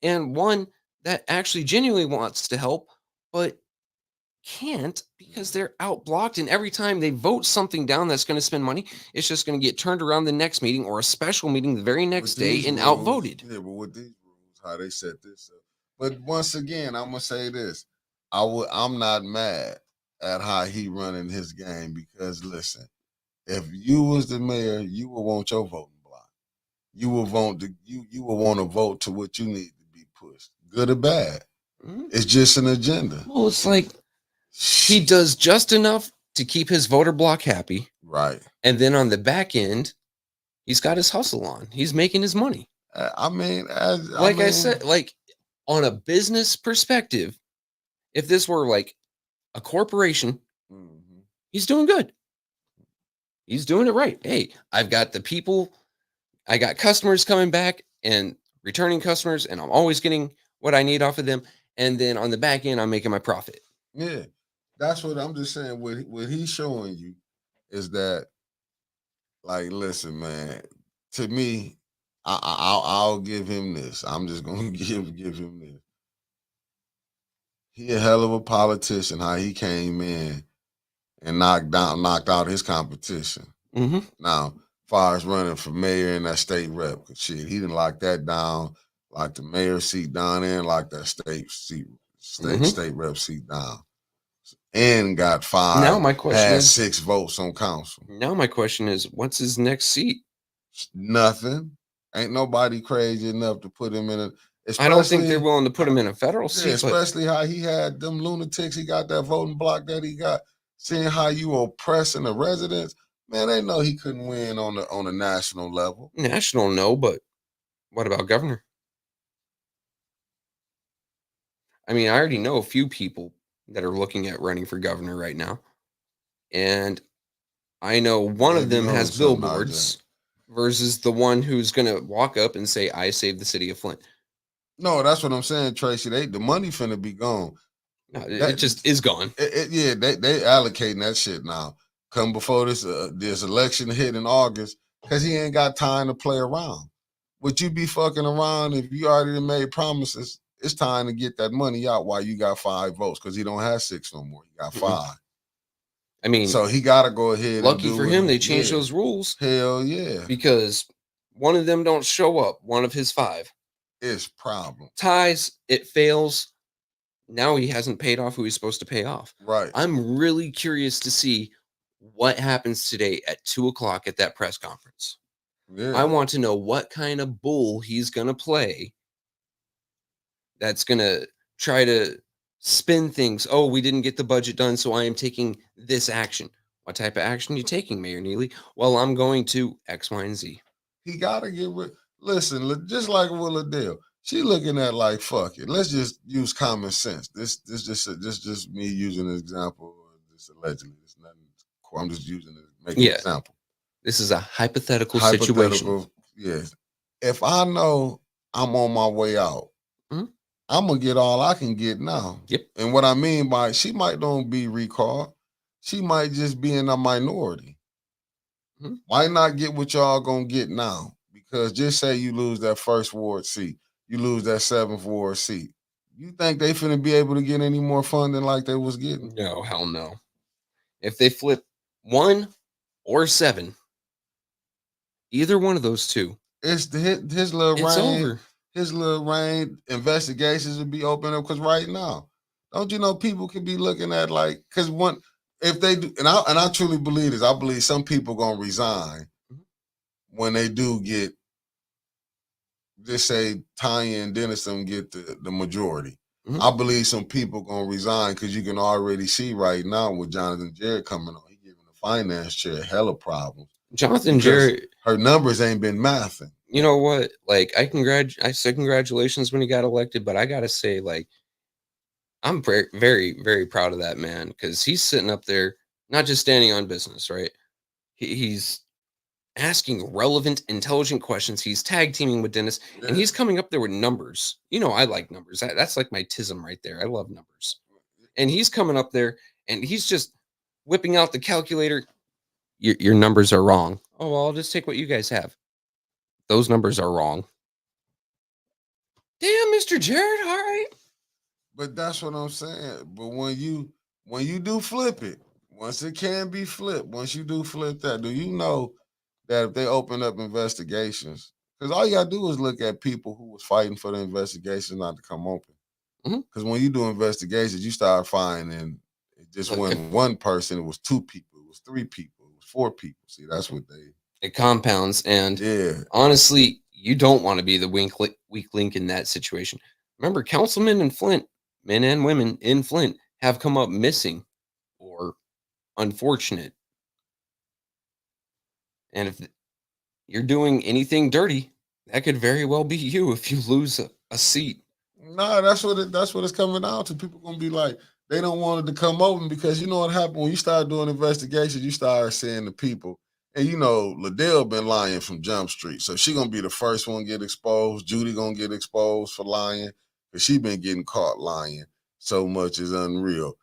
and one that actually genuinely wants to help, but can't because they're outblocked. And every time they vote something down that's going to spend money, it's just going to get turned around the next meeting or a special meeting the very next day and outvoted. Yeah, but with these rules, how they set this up. But once again, I'm gonna say this: I'm not mad at how he running his game, because listen, if you was the mayor, you would want your voting block. You would you would want to vote to what you need to be pushed, good or bad. Mhm. It's just an agenda. Well, it's like he does just enough to keep his voter block happy. Right. And then on the back end, he's got his hustle on. He's making his money. I said, like on a business perspective, if this were like a corporation, he's doing good. He's doing it right. Hey, I've got the people, I got customers coming back and returning customers, and I'm always getting what I need off of them. And then on the back end, I'm making my profit. Yeah, that's what I'm just saying. What he's showing you is that, like, listen, man. To me, I'll give him this. I'm just gonna give him this. He a hell of a politician. How he came in and knocked out his competition. Mm-hmm. Now, far as running for mayor and that state rep, shit, he didn't lock that down, like the mayor seat down there, and like that state rep seat down, and got 5. Now my question is 6 votes on council. Now my question is, what's his next seat? Nothing. Ain't nobody crazy enough to put him in a. I don't think they're willing to put him in a federal seat. Especially how he had them lunatics. He got that voting block that he got. Seeing how you oppressing the residents, man, they know he couldn't win on a national level. National, no, but what about governor? I mean, I already know a few people that are looking at running for governor right now, and I know one of them has billboards versus the one who's going to walk up and say, "I saved the city of Flint." No, that's what I'm saying, Tracy. The money finna be gone. No, it just is gone. They allocating that shit now. Come before this election hit in August, because he ain't got time to play around. Would you be fucking around if you already made promises? It's time to get that money out while you got 5 votes, because he don't have 6 no more. He got 5. I mean, so he got to go ahead. Lucky for him, they changed those rules. Hell yeah. Because one of them don't show up, one of his 5. It's problem. Ties, it fails. Now he hasn't paid off who he's supposed to pay off. Right. I'm really curious to see what happens today at 2:00 at that press conference. Yeah. I want to know what kind of bull he's going to play that's going to try to spin things. Oh, we didn't get the budget done, so I am taking this action. What type of action are you taking, Mayor Neely? Well, I'm going to X, Y, and Z. He got to get rid. Listen, just like Willa Dale, she looking at like, fuck it. Let's just use common sense. This just me using an example. This allegedly, it's nothing. I'm just using it, making an example. This is a hypothetical situation. Yes. If I know I'm on my way out, I'm gonna get all I can get now. Yep. And what I mean by, she might don't be recalled. She might just be in a minority. Why not get what y'all gonna get now? Because just say you lose that 1st ward seat, you lose that 7th ward seat. You think they finna be able to get any more funding like they was getting? No, hell no. If they flip 1 or 7, either one of those two, it's his little it's reign. over. His little reign, investigations would be open up, because right now, Don't you know people can be looking at like because if they do, and I truly believe this. I believe some people gonna resign when they do get, just say Tanya and Dennis don't get the majority. I believe some people gonna resign because you can already see right now with Jonathan Jarrett coming on, he giving the finance chair hella problems. Jonathan Jarrett, her numbers ain't been mathing. You know what? Like I said congratulations when he got elected, but I gotta say, like, I'm very, very, very proud of that man because he's sitting up there, not just standing on business, right? He's asking relevant, intelligent questions. He's tag teaming with Dennis, and he's coming up there with numbers. You know, I like numbers. That's like my tism right there. I love numbers. And he's coming up there, and he's just whipping out the calculator. Your numbers are wrong. Oh, well, I'll just take what you guys have. Those numbers are wrong. Damn, Mr. Jarrett, all right. But that's what I'm saying. But when you do flip it, once it can be flipped, once you do flip that, do you know that if they open up investigations, because all you gotta do is look at people who was fighting for the investigations not to come open. Because when you do investigations, you start finding it just wasn't one person, it was 2 people, it was 3 people, it was 4 people. See, that's what it compounds. And honestly, you don't want to be the weak link in that situation. Remember, councilmen in Flint, men and women in Flint, have come up missing or unfortunate. And if you're doing anything dirty, that could very well be you if you lose a seat. No, that's what it's coming down to. People gonna be like, they don't want it to come open because you know what happened when you start doing investigations, you start seeing the people. And you know, Liddell been lying from Jump Street. So she gonna be the first one to get exposed. Judy gonna get exposed for lying. Because she been getting caught lying so much is unreal.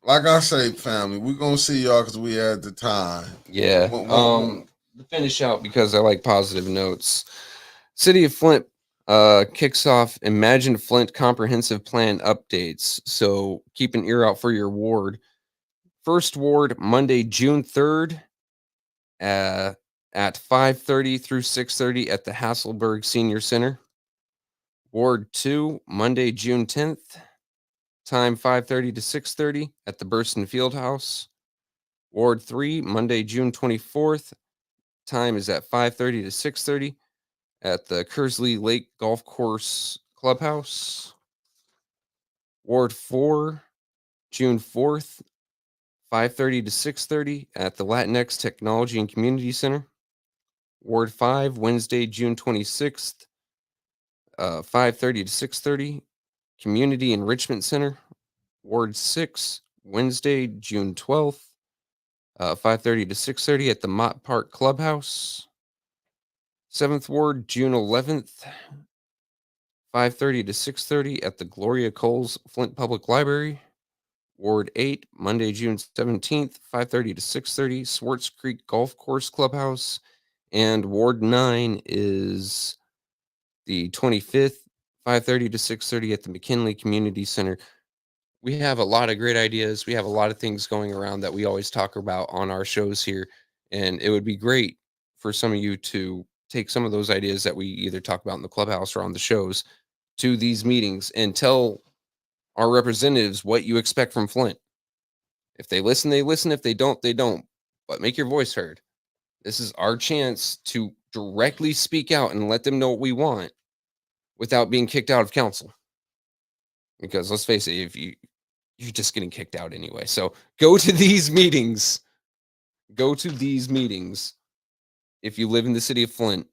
Like I say, family, we're gonna see y'all because we had the time. Yeah. To finish out, because I like positive notes. City of Flint kicks off Imagine Flint comprehensive plan updates. So keep an ear out for your ward. First ward, Monday, June 3rd at 5:30 through 6:30 at the Hasselberg Senior Center. Ward 2, Monday, June 10th, time 5:30 to 6:30 at the Burston Fieldhouse. Ward 3, Monday, June 24th, time is at 5:30 to 6:30 at the Kersley Lake Golf Course Clubhouse. Ward 4, June 4th, 5:30 to 6:30 at the Latinx Technology and Community Center. Ward 5, Wednesday, June 26th, 5:30 to 6:30, Community Enrichment Center. Ward 6, Wednesday, June 12th, 5:30 to 6:30 at the Mott Park Clubhouse. 7th Ward, June 11th, 5:30 to 6:30 at the Gloria Coles Flint Public Library. Ward 8, Monday, June 17th, 5:30 to 6:30, Swartz Creek Golf Course Clubhouse. And Ward 9 is the 25th, 5:30 to 6:30 at the McKinley Community Center. We have a lot of great ideas. We have a lot of things going around that we always talk about on our shows here. And it would be great for some of you to take some of those ideas that we either talk about in the clubhouse or on the shows to these meetings and tell our representatives what you expect from Flint. If they listen, they listen. If they don't, they don't. But make your voice heard. This is our chance to directly speak out and let them know what we want without being kicked out of council. Because let's face it, if you're just getting kicked out anyway. So go to these meetings. Go to these meetings if you live in the city of Flint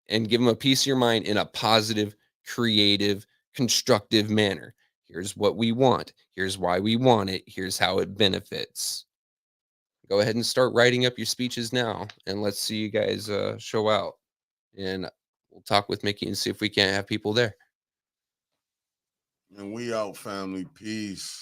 and give them a piece of your mind in a positive, creative, constructive manner. Here's what we want. Here's why we want it. Here's how it benefits. Go ahead and start writing up your speeches now, and let's see you guys show out. And we'll talk with Mickey and see if we can't have people there. And we out, family. Peace.